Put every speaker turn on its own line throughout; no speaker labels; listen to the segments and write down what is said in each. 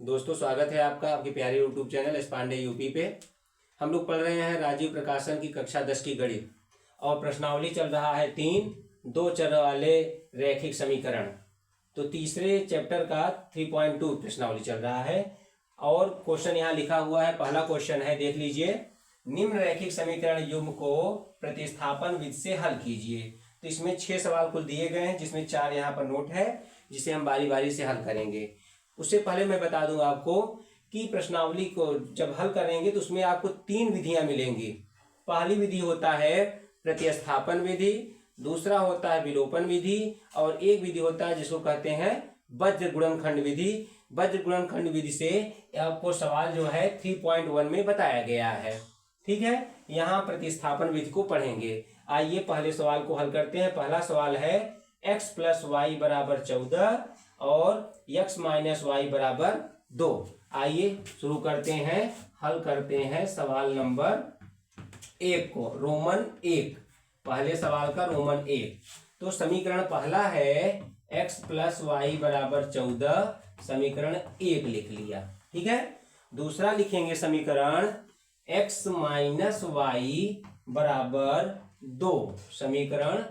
दोस्तों स्वागत है आपका आपके प्यारे YouTube channel S Pandey UP पे। हम लोग पढ़ रहे हैं राजीव प्रकाशन की कक्षा 10 की गणित और प्रश्नावली चल रहा है 3 चर वाले रैखिक समीकरण। तो तीसरे चैप्टर का 3.2 प्रश्नावली चल रहा है और क्वेश्चन यहाँ लिखा हुआ है। पहला क्वेश्चन है, देख लीजिए, निम्न रैखिक समीकरण युग्म को प्रतिस्थापन विधि से हल कीजिए। तो इसमें 6 सवाल कुल दिए गए हैं, जिसमें 4 यहाँ पर नोट है, जिसे हम बारी बारी से हल करेंगे। उससे पहले मैं बता दूंगा आपको कि प्रश्नावली को जब हल करेंगे तो उसमें आपको 3 विधियां मिलेंगी। पहली विधि होता है प्रतिस्थापन विधि, दूसरा होता है विलोपन विधि और एक विधि होता है जिसको कहते हैं वज्र गुणनखंड विधि। वज्र गुणनखंड विधि से आपको सवाल जो है 3.1 में बताया गया है। ठीक है, यहाँ प्रतिस्थापन विधि को पढ़ेंगे। आइए पहले सवाल को हल करते हैं। पहला सवाल है x + y = 14 और x - y = 2। आइए शुरू करते हैं, हल करते हैं सवाल नंबर 1 को, रोमन 1। पहले सवाल का रोमन 1। तो समीकरण पहला है x + y = 14, समीकरण 1 लिख लिया। ठीक है, दूसरा लिखेंगे समीकरण x - y = 2, समीकरण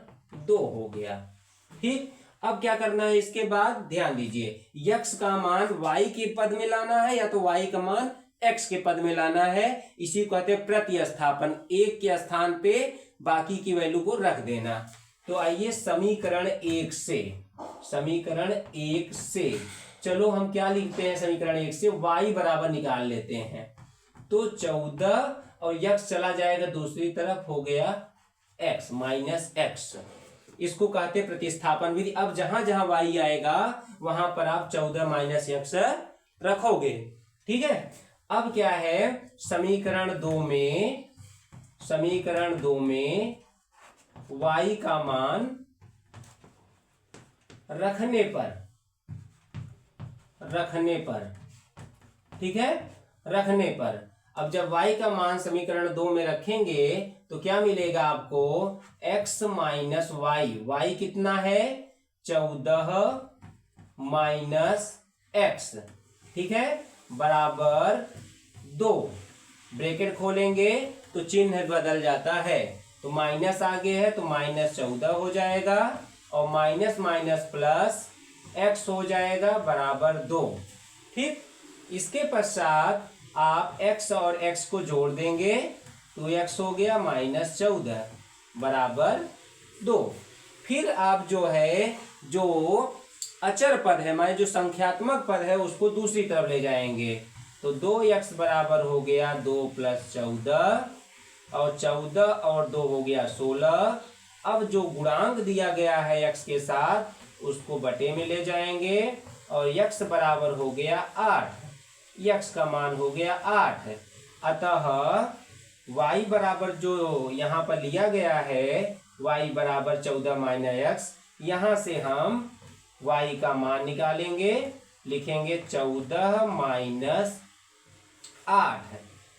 2 हो गया। ठीक, अब क्या करना है इसके बाद, ध्यान दीजिए, x का मान y के पद में लाना है या तो y का मान x के पद में लाना है। इसी को कहते हैं प्रतिस्थापन। एक के स्थान पे बाकी की वैल्यू को रख देना। तो आइए समीकरण 1 से चलो हम क्या लिखते हैं, समीकरण 1 से y बराबर निकाल लेते हैं। तो 14 और x चला जाएगा दूसरी तरफ, हो गया x -x। इसको कहते हैं प्रतिस्थापन विधि। अब जहां जहां y आएगा वहां पर आप 14 - x रखोगे। ठीक है, अब क्या है, समीकरण 2 में y का मान रखने पर, ठीक है, रखने पर। अब जब y का मान समीकरण 2 में रखेंगे तो क्या मिलेगा आपको, x - y कितना है, 14 - x, ठीक है, बराबर 2। ब्रैकेट खोलेंगे तो चिन्ह बदल जाता है, तो माइनस आगे है तो -14 हो जाएगा और माइनस प्लस x हो जाएगा बराबर 2। ठीक, इसके पश्चात आप x और x को जोड़ देंगे तो x हो गया -14 बराबर 2। फिर आप जो है, जो अचर पद है, माने जो संख्यात्मक पद है, उसको दूसरी तरफ ले जाएंगे। तो 2x बराबर हो गया 2 + 14 और 14 और 2 हो गया 16। अब जो गुणांक दिया गया है x के साथ, उसको बटे में ले जाएंगे और x बराबर हो गया 8। x का मान हो गया 8। अतः y बराबर जो यहाँ पर लिया गया है, y बराबर 14 - x, यहाँ से हम y का मान निकालेंगे, लिखेंगे 14 - 8।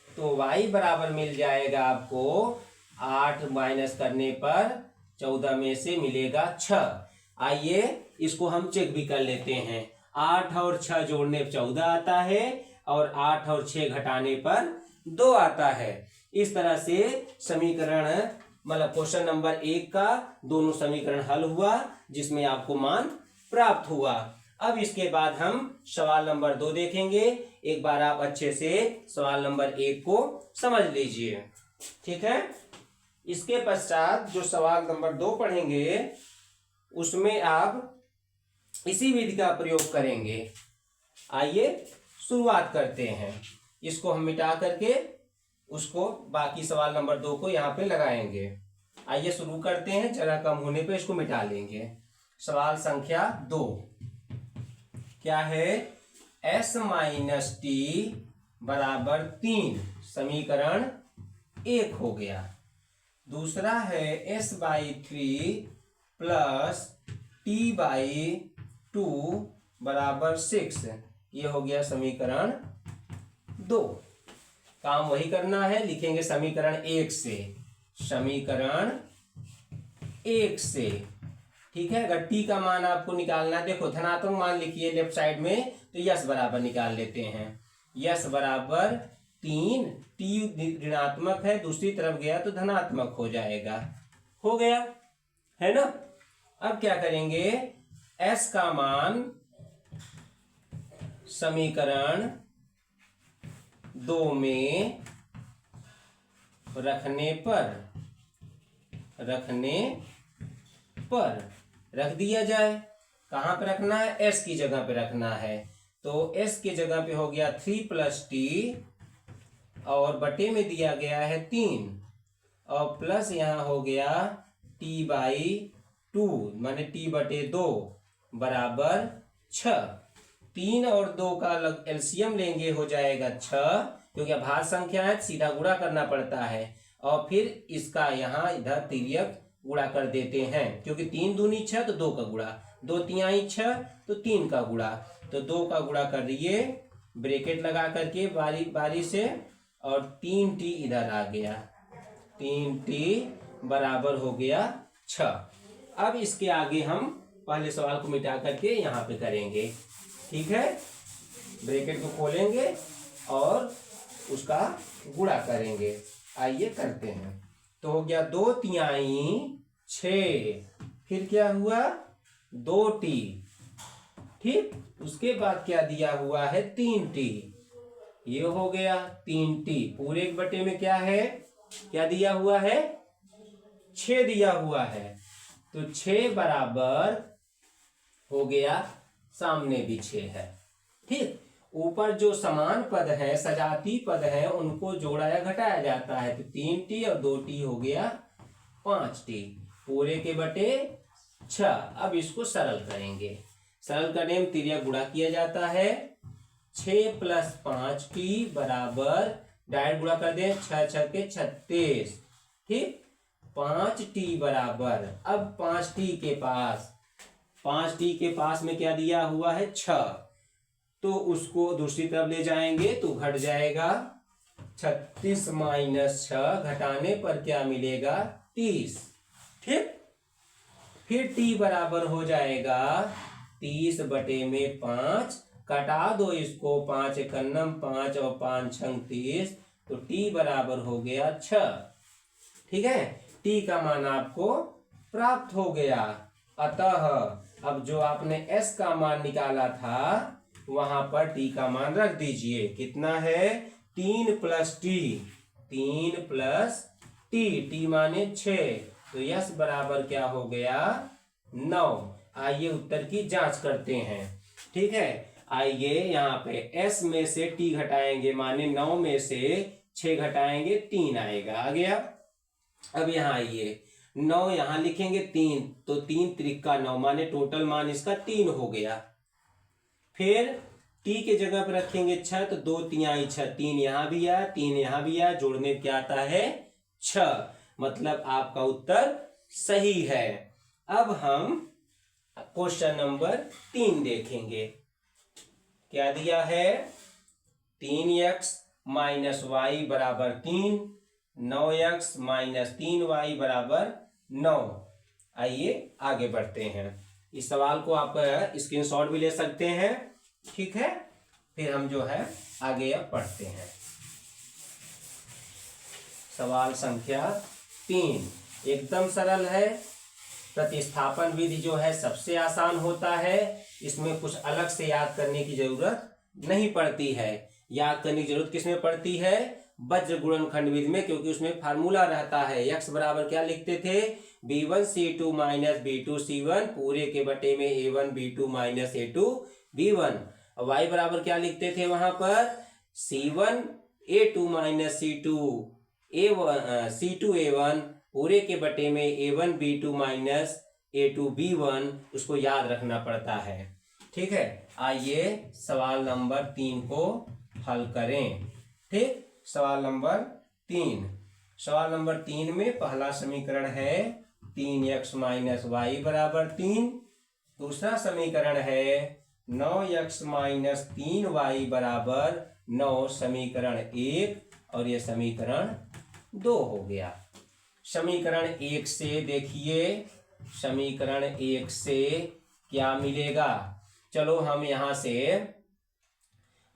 तो y बराबर मिल जाएगा आपको 8 माइनस करने पर 14 में से मिलेगा 6। आइए इसको हम चेक भी कर लेते हैं। 8 और 6 जोड़ने पर 14 आता है और 8 और 6 घटाने पर 2 आता है। इस तरह से समीकरण, मतलब क्वेश्चन नंबर 1 का दोनों समीकरण हल हुआ, जिसमें आपको मान प्राप्त हुआ। अब इसके बाद हम सवाल नंबर 2 देखेंगे। एक बार आप अच्छे से सवाल नंबर 1 को समझ लीजिए। ठीक है, इसके पश्चात जो सवाल नंबर 2 पढ़ेंगे उसमें आप इसी विधि का प्रयोग करेंगे। आइए शुरुआत करते हैं। इसको हम मिटा करके उसको बाकी सवाल नंबर 2 को यहाँ पे लगाएंगे। आइए शुरू करते हैं, जगह कम होने पे इसको मिटा लेंगे। सवाल संख्या 2 क्या है, s - t = 3, समीकरण 1 हो गया। दूसरा है s/3 + t/2 = 6, ये हो गया समीकरण 2। काम वही करना है, लिखेंगे समीकरण 1 से। ठीक है, अगर t का मान आपको निकालना है, देखो धनात्मक मान लिखिए लेफ्ट साइड में, तो यस बराबर निकाल लेते हैं। यस बराबर 3, टी ऋणात्मक है, दूसरी तरफ गया तो धनात्मक हो जाएगा। हो गया है ना। अब क्या करेंगे, एस का मान समीकरण 2 में रखने पर रख दिया जाए। कहाँ पे रखना है, एस की जगह पे रखना है। तो एस की जगह पे हो गया 3 + टी और बटे में दिया गया है 3 और प्लस यहाँ हो गया t/2 माने t/2 बराबर 6। 3 और 2 का एलसीएम लेंगे, हो जाएगा 6, क्योंकि भाज्य संख्या है सीधा गुणा करना पड़ता है। और फिर इसका यहाँ इधर तिर्यक गुणा कर देते हैं, क्योंकि 3 दूनी 6 तो 2 का गुणा, 2 तिहाई 6 तो 3 का गुणा, तो 2 का गुणा कर दिए ब्रैकेट लगा करके बारी बारी से, और 3t इधर आ गया, 3t बराबर हो गया 6। अब इसके आगे हम पहले सवाल को मिटा करके यहाँ पे करेंगे। ठीक है, ब्रैकेट को खोलेंगे और उसका गुणा करेंगे। आइए करते हैं। तो हो गया 2 तिहाई 6, फिर क्या हुआ 2t, ठीक। उसके बाद क्या दिया हुआ है 3t, ये हो गया 3t पूरे एक बटे में क्या है, क्या दिया हुआ है 6 दिया हुआ है, तो 6 बराबर हो गया, सामने भी 6 है। ठीक, ऊपर जो समान पद है, सजाती पद है, उनको जोड़ा या घटाया जाता है। तो 3t और 2t हो गया 5t पूरे के बटे 6। अब इसको सरल करेंगे। सरल करने में तिर्यक गुणा किया जाता है। 6 + 5t बराबर, डायरेक्ट गुणा कर दें, 6 × 6 = 36। ठीक, 5t बराबर, अब 5t के पास में क्या दिया हुआ है 6, तो उसको दूसरी तरफ ले जाएंगे तो घट जाएगा 36 - 6, घटाने पर क्या मिलेगा 30। ठीक, फिर t बराबर हो जाएगा 30/5, कटा दो इसको, 5 × 1 = 5 और 5 × 6 = 30, तो t बराबर हो गया 6। ठीक है, t का मान आपको प्राप्त हो गया। अतः अब जो आपने s का मान निकाला था वहां पर t का मान रख दीजिए। कितना है 3 + t, 3 + t माने 6, तो यस बराबर क्या हो गया 9। आइए उत्तर की जांच करते हैं। ठीक है, आइए यहाँ पे s में से t घटाएंगे, माने 9 में से 6 घटाएंगे 3 आएगा, आ गया। अब यहाँ आइए 9 यहाँ लिखेंगे 3, तो 3 त्रिका 9 माने टोटल मान इसका 3 हो गया। फिर t के जगह पर रखेंगे 6, तो 2 तिहाई 6, 3 यहाँ भी आया 3 यहाँ भी आया, जोड़ने क्या आता है 6, मतलब आपका उत्तर सही है। अब हम क्वेश्चन नंबर 3 देखेंगे। क्या दिया है 3x - y = 3, 9x - 3y = 9। आइए आगे बढ़ते हैं। इस सवाल को आप स्क्रीनशॉट भी ले सकते हैं। ठीक है, फिर हम जो है आगे अब पढ़ते हैं। सवाल संख्या 3 एकदम सरल है। प्रतिस्थापन विधि जो है सबसे आसान होता है, इसमें कुछ अलग से याद करने की जरूरत नहीं पड़ती है। याद करने की जरूरत किसमें पड़ती है, वज्र गुणनखंड विधि में, क्योंकि उसमें फार्मूला रहता है। x बराबर क्या लिखते थे, b1c2 - b2c1 पूरे के बटे में a1 b2 - a2 b1। y बराबर क्या लिखते थे वहां पर, c1 a2 - c2 c2 a1 पूरे के बटे में a1 b2 - a2 b1, उसको याद रखना पड़ता है। ठीक है, आइए सवाल नंबर 3 को हल करें। ठीक, सवाल नंबर 3। सवाल नंबर 3 में पहला समीकरण है 3x - y = 3। दूसरा समीकरण है 9x - 3y = 9, समीकरण 1, और यह समीकरण 2 हो गया। समीकरण 1 से देखिए, समीकरण 1 से क्या मिलेगा। चलो हम यहाँ से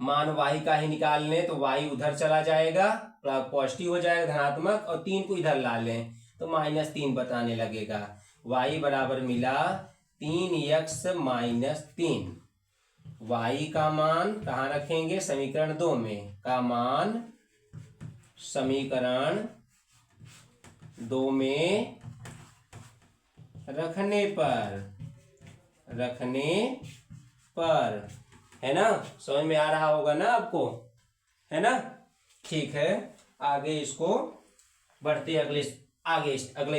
मान y का ही निकाल लें तो y उधर चला जाएगा, पॉजिटिव हो जाएगा धनात्मक, और 3 को इधर ला लें तो -3 बताने लगेगा। y बराबर मिला 3x - 3। y का मान कहाँ रखेंगे? समीकरण 2 में का मान समीकरण 2 में रखने पर है ना, समझ में आ रहा होगा ना आपको, है ना? ठीक है, आगे इसको बढ़ते अगले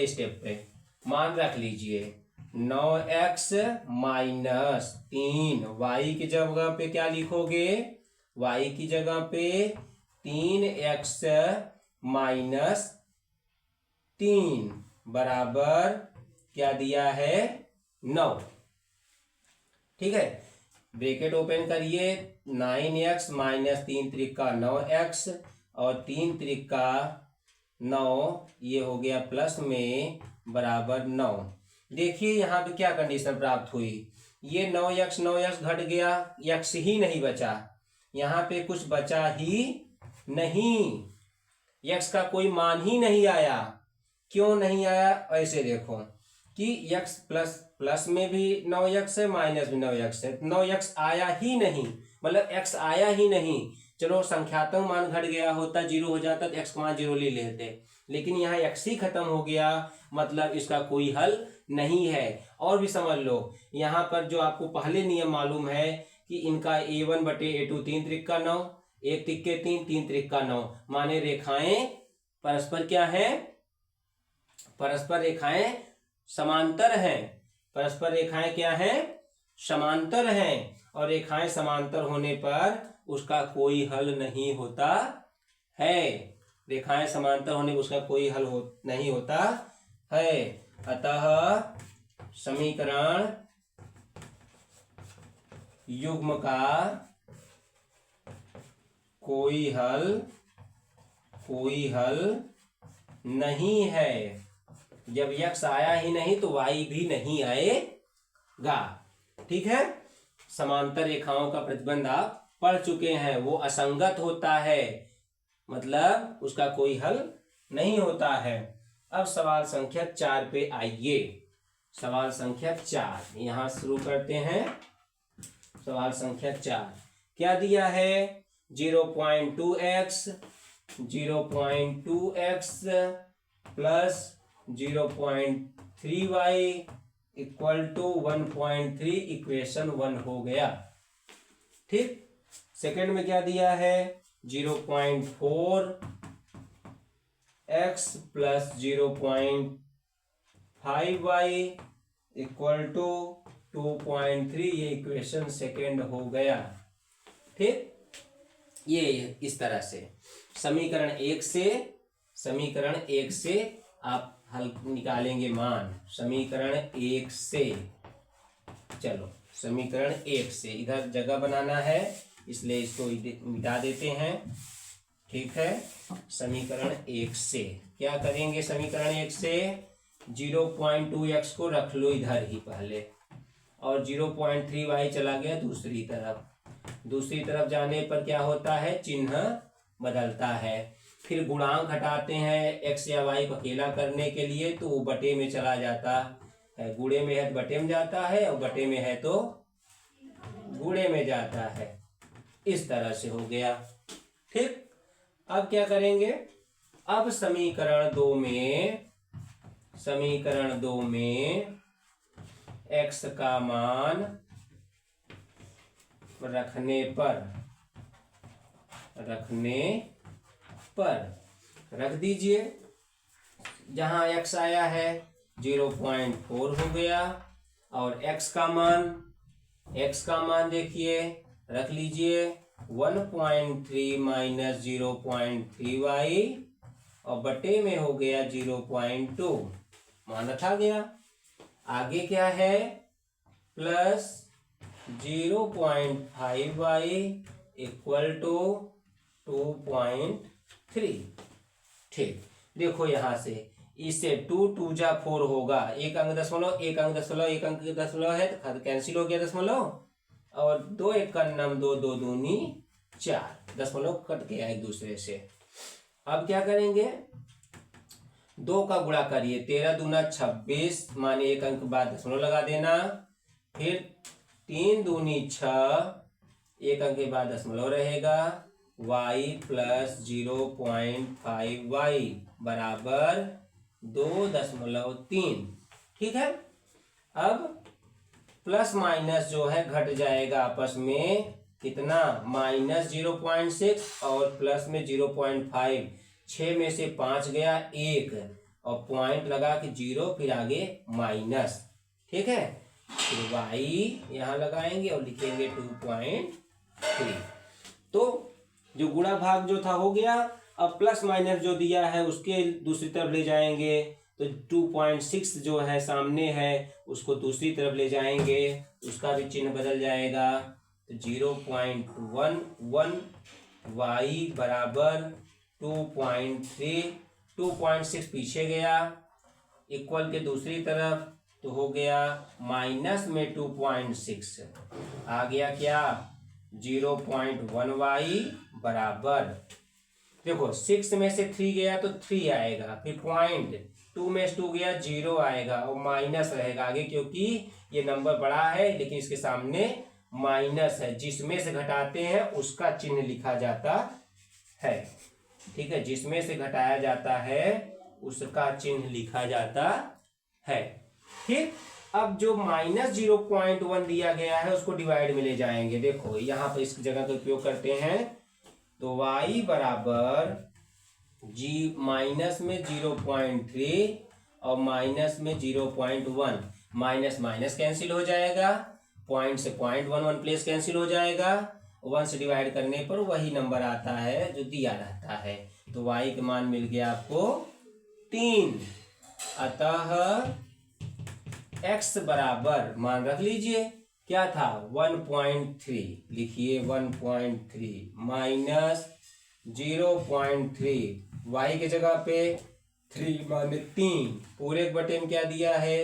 स्टेप पे। मान रख लीजिए 9x - 3, y की जगह पे क्या लिखोगे? y की जगह पे 3x - 3 बराबर क्या दिया है? 9। ठीक है, ब्रैकेट ओपन करिए। 9x - 3 त्रिका 9x और 3 त्रिका 9, ये हो गया प्लस में बराबर 9। देखिए यहाँ पे क्या कंडीशन प्राप्त हुई, ये 9x घट गया, x ही नहीं बचा, यहाँ पे कुछ बचा ही नहीं, x का कोई मान ही नहीं आया। क्यों नहीं आया? ऐसे देखो कि x प्लस में भी 9x है, माइनस भी 9x है, 9x आया ही नहीं, मतलब x आया ही नहीं। चलो संख्यात्मक मान घट गया होता, 0 हो जाता तो x का मान 0 ले लेते, लेकिन यहाँ x ही खत्म हो गया, मतलब इसका कोई हल नहीं है। और भी समझ लो, यहाँ पर जो आपको पहले नियम मालूम है कि इनका a1 बटे a2, 3 त्रिका 9, 1 तिक्के 3, 3 त्रिका 9, माने रेखाएं परस्पर क्या है? परस्पर रेखाएं समांतर हैं। परस्पर रेखाएं क्या हैं? समांतर हैं। और रेखाएं समांतर होने पर उसका कोई हल नहीं होता है। रेखाएं समांतर होने पर उसका कोई हल नहीं होता है। अतः समीकरण युग्म का कोई हल नहीं है। जब x आया ही नहीं तो y भी नहीं आएगा। ठीक है, समांतर रेखाओं का प्रतिबंध आप पढ़ चुके हैं, वो असंगत होता है, मतलब उसका कोई हल नहीं होता है। अब सवाल संख्या 4 पे आइए। सवाल संख्या 4 यहां शुरू करते हैं। सवाल संख्या 4 क्या दिया है? 0.2x plus 0.3y equal to 1.3, equation 1 हो गया। ठीक, सेकंड में क्या दिया है? 0.4x plus 0.5y equal to 2.3, ये इक्वेशन सेकंड हो गया। ठीक, ये इस तरह से समीकरण 1 से आप हल निकालेंगे मान। समीकरण 1 से, चलो समीकरण 1 से, इधर जगह बनाना है इसलिए इसको मिटा देते हैं। ठीक है, समीकरण 1 से क्या करेंगे? समीकरण 1 से 0.2x को रख लो इधर ही पहले, और 0.3y चला गया दूसरी तरफ। दूसरी तरफ जाने पर क्या होता है? चिन्ह बदलता है। फिर गुणांक हटाते हैं x या y को अकेला करने के लिए, तो वो बटे में चला जाता है। गुणे में है तो बटे में जाता है, और बटे में है तो गुणे में जाता है। इस तरह से हो गया। ठीक, अब क्या करेंगे? अब समीकरण 2 में x का मान रखने पर रख दीजिए। जहां x आया है 0.4 हो गया, और x का मान देखिए रख लीजिए 1.3 माइनस 0.3y, और बटे में हो गया 0.2, मान रखा गया। आगे क्या है? Plus 0.5y equal to 2.3। ठीक, देखो यहां से इससे 2 जा 4 होगा, एक अंक दशमलव है तो कैंसिल हो गया दशमलव, और 2 1 का 2, 2 दूनी 4, दशमलव कट गया एक दूसरे से। अब क्या करेंगे, 2 का गुणा करिए, 13 दूना 26, माने एक अंक बाद दशमलव लगा देना, फिर 3 दूनी 6, एक अंक के बाद दशमलव रहेगा, y प्लस 0.5y बराबर 2.3। ठीक है। अब प्लस माइनस जो है घट जाएगा आपस में, कितना, -0.6 और प्लस में 0.5, 6 में से 5 गया 1 और पॉइंट लगा कि 0, फिर आगे माइनस। ठीक है, फिर y यहाँ लगाएंगे और लिखेंगे 2.3। तो जो गुणा भाग जो था हो गया। अब प्लस माइनस जो दिया है उसके दूसरी तरफ ले जाएंगे, तो 2.6 जो है सामने है उसको दूसरी तरफ ले जाएंगे, उसका भी चिन्ह बदल जाएगा। तो 0.11 y बराबर 2.3, 2.6 पीछे गया, इक्वल के दूसरी तरफ तो हो गया माइनस में 2.6, आ गया क्या 0.1 y बराबर, देखो 6 में से 3 गया तो 3 आएगा, फिर पॉइंट 2 में से 2 गया 0 आएगा और माइनस रहेगा आगे, क्योंकि ये नंबर बड़ा है लेकिन इसके सामने माइनस है, जिसमें से घटाते हैं उसका चिन्ह लिखा जाता है। ठीक है, जिसमें से घटाया जाता है उसका चिन्ह लिखा जाता है। ठीक, अब जो -0.1 दिया गया है उसको डिवाइड में ले जाएंगे। देखो यहाँ पर इस जगह का उपयोग करते हैं, तो y बराबर माइनस में 0.3 और माइनस में 0.1, माइनस माइनस कैंसिल हो जाएगा, पॉइंट से 0.11 प्लेस कैंसिल हो जाएगा, 1 से डिवाइड करने पर वही नंबर आता है जो दिया रहता है। तो y का मान मिल गया आपको 3। अतः x बराबर मान रख लीजिए क्या था 1.3, लिखिए 1.3 माइनस 0.3, y के जगह पे 3 माने 3, पूरे बटे में क्या दिया है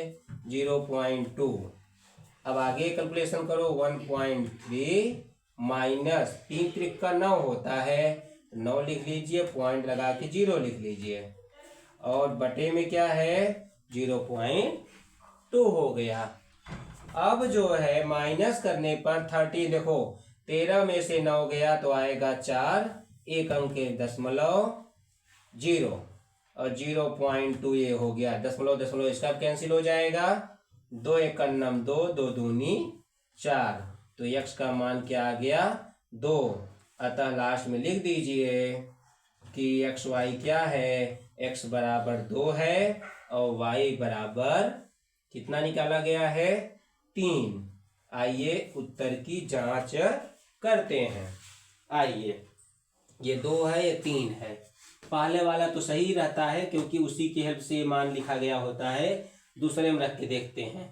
0.2। अब आगे कैलकुलेशन करो, 1.3 माइनस 3 त्रिक का 9 होता है, 9 लिख लीजिए, पॉइंट लगा के 0 लिख लीजिए, और बटे में क्या है 0.2 हो गया। अब जो है माइनस करने पर 30, देखो 13 में से 9 गया तो आएगा 4, एक अंक के दशमलव 0 और 0.2 ये हो गया, दशमलव दशमलव इसका कैंसिल हो जाएगा, 2 एक 2, 2 दूनी 4, तो x का मान क्या आ गया 2। अतः लास्ट में लिख दीजिए कि एक्स वाई क्या है, x बराबर 2 है और y बराबर कितना निकाला गया है 3। आइए उत्तर की जांच करते हैं। आइए, ये 2 है ये 3 है, पहले वाला तो सही रहता है क्योंकि उसी की हेल्प से मान लिखा गया होता है, दूसरे में रख के देखते हैं।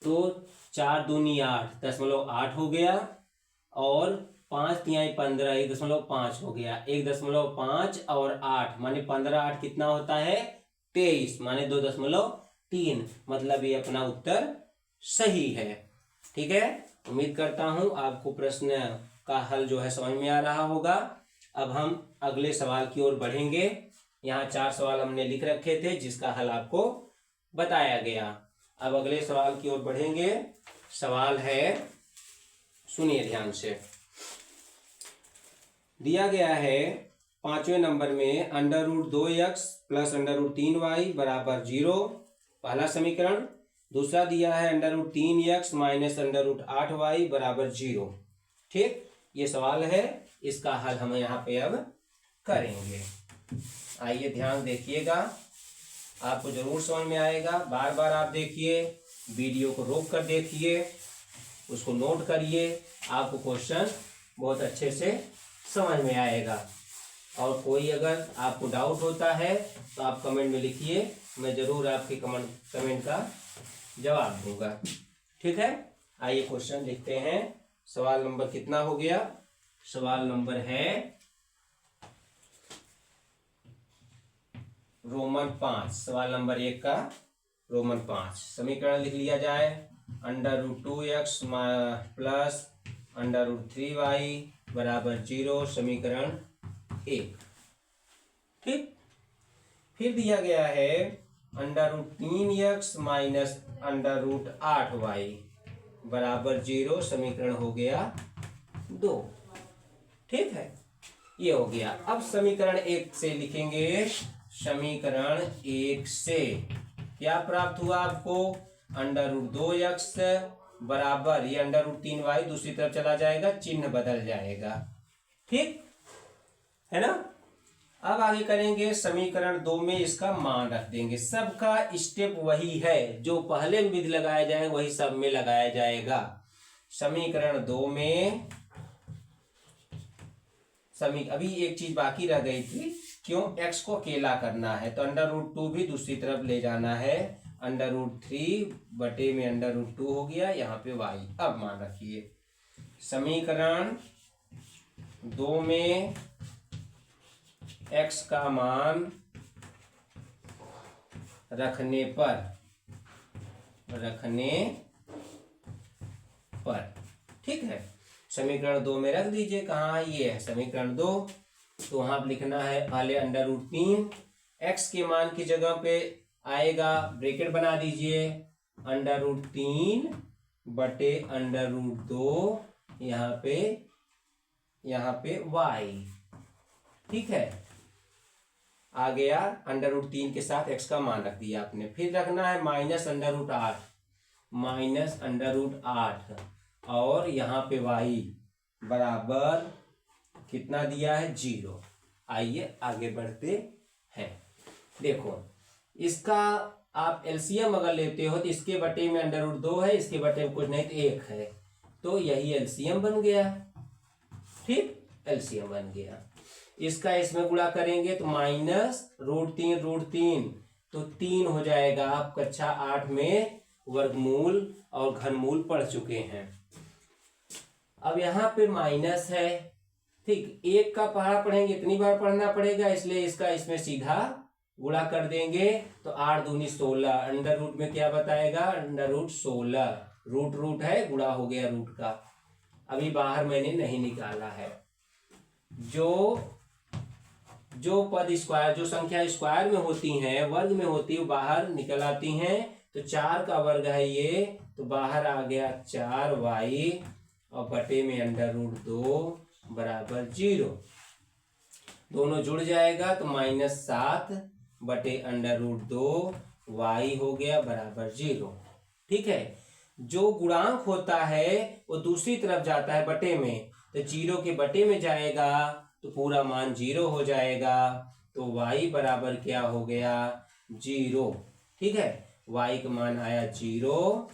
तो 4 दूनी 8, 0.8 हो गया, और 5 तिहाई 15, 1.5 हो गया, 1.5 और 8 माने 15, 8 कितना होता है 23, माने 2.3, मतलब ये अपना उत्तर सही है। ठीक है, उम्मीद करता हूं आपको प्रश्न का हल जो है समझ में आ रहा होगा। अब हम अगले सवाल की ओर बढ़ेंगे। यहाँ 4 सवाल हमने लिख रखे थे जिसका हल आपको बताया गया। अब अगले सवाल की ओर बढ़ेंगे। सवाल है, सुनिए ध्यान से, दिया गया है 5वें नंबर में √2x प्लस √3y बराबर 0, पहला समीकरण। दूसरा दिया है √3x माइनस √8y बराबर 0। ठीक, ये सवाल है, इसका हल हम यहाँ पे अब करेंगे। आइए ध्यान देखिएगा, आपको जरूर समझ में आएगा। बार बार आप देखिए, वीडियो को रोक कर देखिए, उसको नोट करिए, आपको क्वेश्चन बहुत अच्छे से समझ में आएगा। और कोई अगर आपको डाउट होता है तो आप कमेंट में लिखिए, मैं जरूर आपके कमेंट का जवाब दूंगा। ठीक है, आइए क्वेश्चन लिखते हैं। सवाल नंबर कितना हो गया, सवाल नंबर है रोमन 5, सवाल नंबर 1 का रोमन 5। समीकरण लिख लिया जाए, √2x प्लस √3y बराबर 0, समीकरण 1। ठीक, फिर दिया गया है √3x माइनस √8y बराबर 0, समीकरण हो गया 2। ठीक है, ये हो गया। अब समीकरण 1 से लिखेंगे। समीकरण 1 से क्या प्राप्त हुआ आपको? √2x बराबर, ये √3y दूसरी तरफ चला जाएगा, चिन्ह बदल जाएगा। ठीक है ना। अब आगे करेंगे, समीकरण 2 में इसका मान रख देंगे। सबका स्टेप वही है, जो पहले विधि लगाया जाएगा वही सब में लगाया जाएगा। समीकरण 2 में अभी एक चीज बाकी रह गई थी, क्यों? x को अकेला करना है तो √2 भी दूसरी तरफ ले जाना है। √3 बटे में √2 हो गया, यहाँ पे y। अब मान रखिए, समीकरण 2 में x का मान रखने पर ठीक है, समीकरण 2 में रख दीजिए। कहाँ? ये है समीकरण 2। तो वहां लिखना है पहले √3, x के मान की जगह पे आएगा, ब्रैकेट बना दीजिए, √3 बटे √2, यहाँ पे y। ठीक है, आ गया। √3 के साथ x का मान रख दिया आपने। फिर रखना है -√8 और यहाँ पे y बराबर कितना दिया है? 0। आइए आगे बढ़ते हैं। देखो, इसका आप एलसीएम अगर लेते हो तो इसके बटे में √2 है, इसके बटे में कुछ नहीं तो 1 है, तो यही एलसीएम बन गया। ठीक, एलसीएम बन गया। इसका इसमें गुणा करेंगे तो -√3 तो 3 हो जाएगा। आप कक्षा 8 में वर्गमूल और घनमूल पढ़ चुके हैं। अब यहाँ पे माइनस है। ठीक, 1 का पहाड़ा पढ़ेंगे, इतनी बार पढ़ना पड़ेगा, इसलिए इसका इसमें सीधा गुणा कर देंगे तो 8 दूनी 16। अंडर रूट में क्या बताएगा? √16। रूट है, गुणा हो गया रूट का। अभी बाहर मैंने नहीं निकाला है। जो पद स्क्वायर, जो संख्या स्क्वायर में होती हैं, वर्ग में होती है, बाहर निकल आती हैं। तो 4 का वर्ग है ये, तो बाहर आ गया 4y और बटे में √2 बराबर 0। दोनों जुड़ जाएगा तो -7 बटे √2 y हो गया बराबर 0। ठीक है, जो गुणांक होता है वो दूसरी तरफ जाता है बटे में, तो 0 के बटे में जाएगा तो पूरा मान 0 हो जाएगा। तो y बराबर क्या हो गया? 0। ठीक है, y का मान आया 0।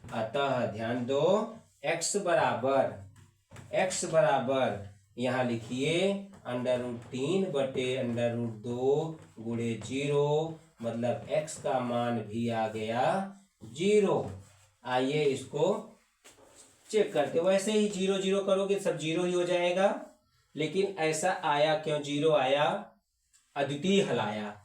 अतः ध्यान दो, x बराबर यहाँ लिखिए √3 बटे √2 गुणे 0, मतलब x का मान भी आ गया 0। आइए इसको चेक करते। वैसे ही 0 0 करोगे सब 0 ही हो जाएगा, लेकिन ऐसा आया क्यों 0 आया? अद्वितीय हल आया।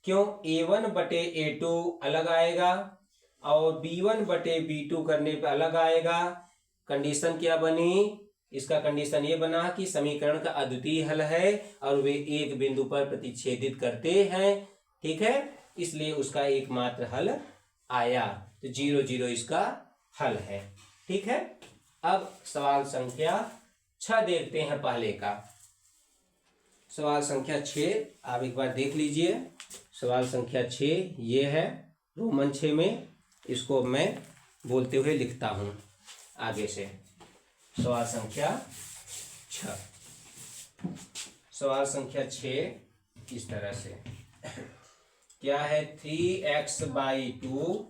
क्यों? a1 बटे a2 अलग आएगा और b1 बटे b2 करने पे अलग आएगा। कंडीशन क्या बनी? इसका कंडीशन ये बना कि समीकरण का अद्वितीय हल है और वे एक बिंदु पर प्रतिच्छेदित करते हैं। ठीक है, इसलिए उसका एकमात्र हल आया। तो 0 0 इसका हल है। ठीक है, अब सवाल संख्या 6 देखते हैं। पहले का सवाल संख्या 6 आप एक बार देख लीजिए। सवाल संख्या 6 ये है, रोमन 6 में। इसको मैं बोलते हुए लिखता हूं आगे से। सवाल संख्या 6, सवाल संख्या 6 इस तरह से क्या है? 3x/2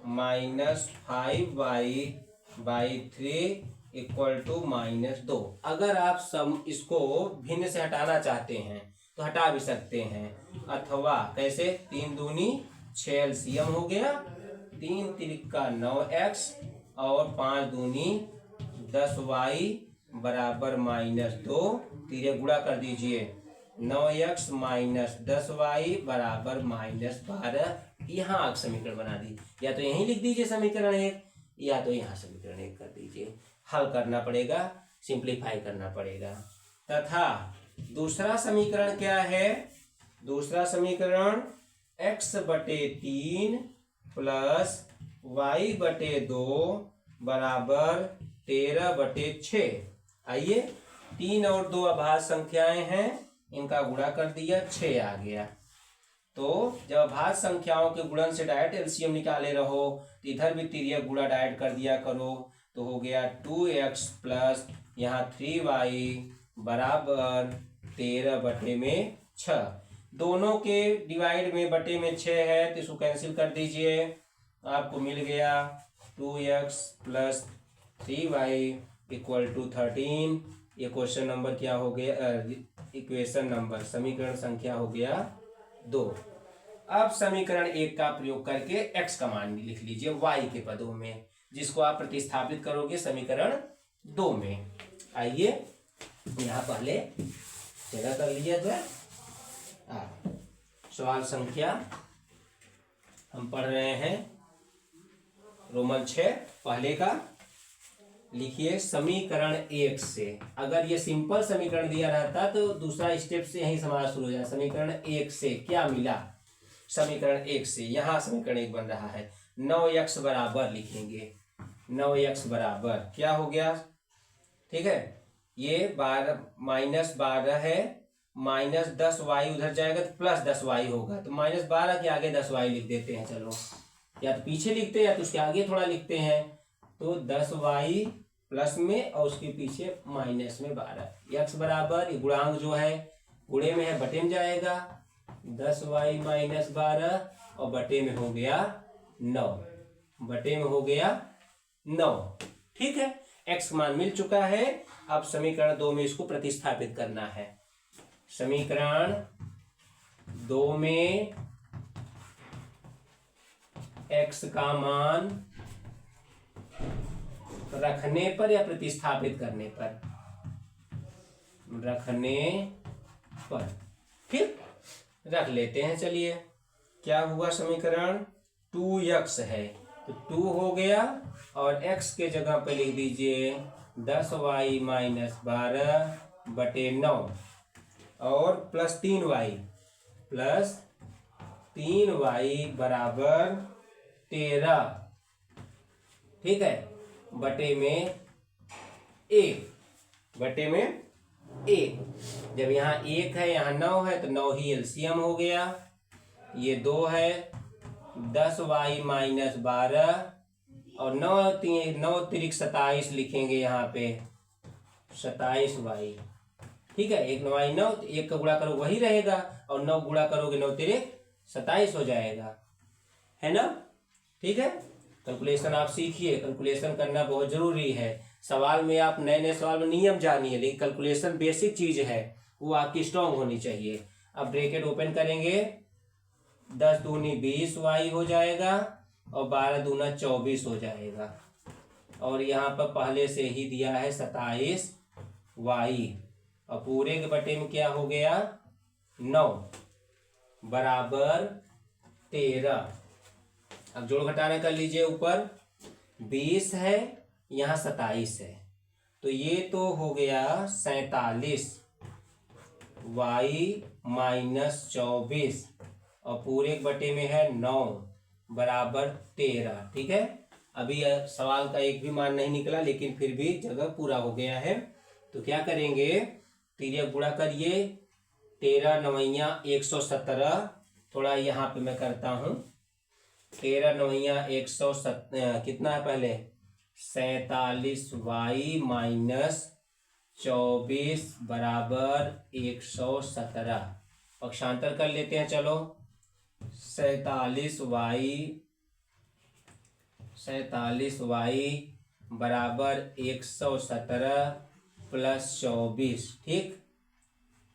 minus 5y/3 equal to -2। अगर आप सब इसको भिन्न से हटाना चाहते हैं तो हटा भी सकते हैं, अथवा कैसे? 3 दूनी 6 एलसीएम हो गया, 3 तिरिका 9x और 5 दूनी 10y बराबर -2। तीरे गुणा कर दीजिए, 9x माइनस 10y बराबर -12। यहाँ समीकरण बना दी, या तो यहीं लिख दीजिए समीकरण 1, या तो यहाँ समीकरण 1 कर दीजिए। हल करना पड़ेगा, सिंप्लीफाई करना पड़ेगा। तथा दूसरा समीकरण क्या है? दूसरा समीकरण x/3 प्लस y/2 बराबर 13/6। आइए, 3 और 2 अभाज्य संख्याएं हैं, इनका गुणा कर दिया, 6 आ गया। तो जब अभाज्य संख्याओं के गुणन से डायरेक्ट एलसीएम निकाले रहो तो इधर भी तिर्यक गुणा डायरेक्ट कर दिया करो। तो हो गया 2x प्लस यहाँ 3y बराबर 13/6। दोनों के डिवाइड में बटे में 6 है तो इसको कैंसिल कर दीजिए, आपको मिल गया 2x plus 3y equal to 13। ये क्वेश्चन नंबर क्या हो गया? इक्वेशन नंबर, समीकरण संख्या हो गया 2। अब समीकरण 1 का प्रयोग करके x का मान लिख लीजिए y के पदों में, जिसको आप प्रतिस्थापित करोगे समीकरण 2 में। आइए यहाँ पहले जगह कर लीजिए। तो सवाल संख्या हम पढ़ रहे हैं रोमन 6 पहले का। लिखिए समीकरण 1 से। अगर ये सिंपल समीकरण दिया रहता तो दूसरा स्टेप से यही समास शुरू हो जाए। समीकरण 1 से क्या मिला? समीकरण 1 से यहाँ समीकरण 1 बन रहा है। 9x बराबर लिखेंगे, 9x बराबर क्या हो गया? ठीक है, ये 12 है, -10y उधर जाएगा तो +10y होगा, तो -12 के आगे 10y लिख देते हैं। चलो, या तो पीछे लिखते हैं या तो उसके आगे थोड़ा लिखते हैं। तो 10y प्लस में और उसके पीछे माइनस में 12। x बराबर, ये गुणांक जो है गुणे में है, बटे में जाएगा 10y - 12 और बटे में हो गया 9, बटे में हो गया 9। ठीक है, x मान मिल चुका है। अब समीकरण 2 में इसको प्रतिस्थापित करना है। समीकरण 2 में x का मान रखने पर या प्रतिस्थापित करने पर? रखने पर। फिर रख लेते हैं। चलिए, क्या हुआ? समीकरण 2x है तो 2 हो गया और x के जगह पे लिख दीजिए 10y - 12 बटे 9 और प्लस 3y बराबर 13। ठीक है, बटे में 1, बटे में 1। जब यहाँ 1 है यहाँ 9 है तो 9 ही एलसीएम हो गया। ये 2 है, 10y - 12 और 9 तिरिक 27 लिखेंगे यहाँ पे 27y। ठीक है, 1 9 9 तो 1 का गुणा करो वही रहेगा और 9 गुणा करोगे 9 तिरिक 27 हो जाएगा, है ना? ठीक है, कैलकुलेशन आप सीखिए। कैलकुलेशन करना बहुत जरूरी है। सवाल में आप नए सवाल में नियम जानिए, लेकिन कैलकुलेशन बेसिक चीज है, वो आपकी स्ट्रांग होनी चाहिए। अब ब्रैकेट ओपन करेंगे, 10 दूनी 20y हो जाएगा और 12 दूना 24 हो जाएगा। और यहाँ पर पहले से ही दिया है 27y और पूरे के बटे में क्या हो गया 9 बराबर 13। अब जोड़ घटाना कर लीजिए। ऊपर 20 है, यहाँ 27 है, तो ये तो हो गया 47 y - 24 और पूरे बटे में है 9 बराबर 13। ठीक है, अभी सवाल का एक भी मान नहीं निकला, लेकिन फिर भी जगह पूरा हो गया है। तो क्या करेंगे, तिर्यक गुणा करिए, 13 9 117। थोड़ा यहाँ पे मैं करता हूँ, 13 9 117 कितना है पहले 47y - 24 बराबर 117। पक्षांतर कर लेते हैं। चलो, 47y बराबर 117 प्लस 24। ठीक,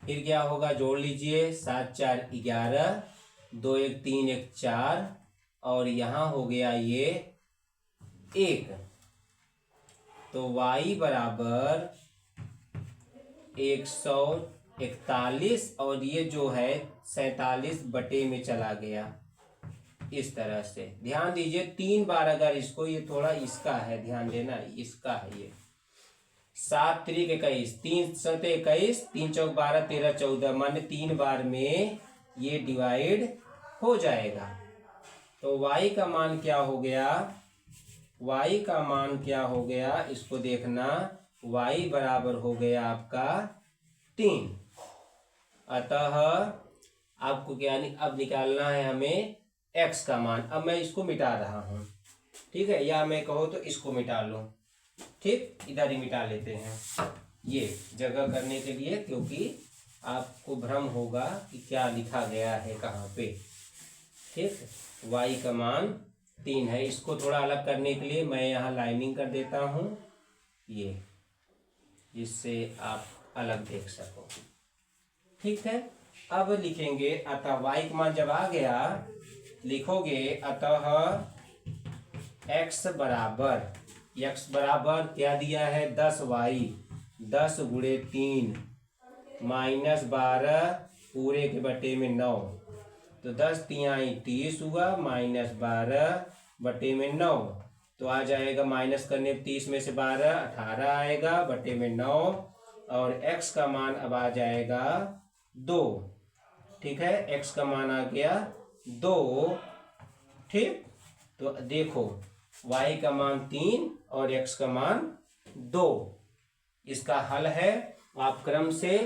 फिर क्या होगा, जोड़ लीजिए, 7 4 11, 2 1 3 1 4 और यहाँ हो गया ये 1। तो y बराबर 141 और ये जो है 47 बटे में चला गया इस तरह से ध्यान दीजिए 3 बार अगर इसको, ये थोड़ा इसका है, ध्यान देना इसका है ये। 7 त्रिक 21, 3 सत 21, 3 चौक 12, 13 14, मान 3 बार में ये डिवाइड हो जाएगा। तो y का मान क्या हो गया, y का मान क्या हो गया, इसको देखना, y बराबर हो गया आपका 3। अतः आपको क्या अब निकालना है हमें x का मान। अब मैं इसको मिटा रहा हूँ, ठीक है, या मैं कहो तो इसको मिटा लो, ठीक, इधर ही मिटा लेते हैं ये जगह करने के लिए, क्योंकि आपको भ्रम होगा कि क्या लिखा गया है कहाँ पे। ठीक, y का मान 3 है। इसको थोड़ा अलग करने के लिए मैं यहाँ लाइनिंग कर देता हूँ ये, जिससे आप अलग देख सको। ठीक है, अब लिखेंगे अतः y का मान जब आ गया, लिखोगे अतः x बराबर क्या दिया है, 10y, 10 गुणे 3 माइनस 12 पूरे के बटे में 9, तो 10 तिहाई 30 हुआ, माइनस 12 बटे में 9, तो आ जाएगा माइनस करने 30 में से 12 18 आएगा बटे में 9, और x का मान अब आ जाएगा 2। ठीक है, x का मान आ गया 2। ठीक, तो देखो y का मान 3 और x का मान 2। इसका हल है, आप क्रम से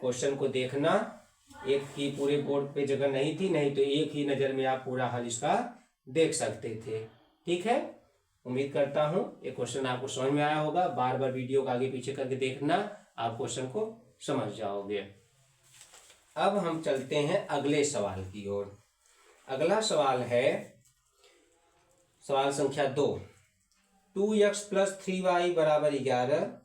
क्वेश्चन को देखना, एक ही पूरे बोर्ड पे जगह नहीं थी, नहीं तो एक ही नज़र में आप पूरा हल इसका देख सकते थे। ठीक है, उम्मीद करता हूँ ये क्वेश्चन आपको समझ में आया होगा। बार बार वीडियो को आगे पीछे करके देखना, आप क्वेश्चन को समझ जाओगे। अब हम चलते हैं अगले सवाल की ओर। अगला सवाल है सवाल संख्या 2। 2x प्लस 3y बराबर 11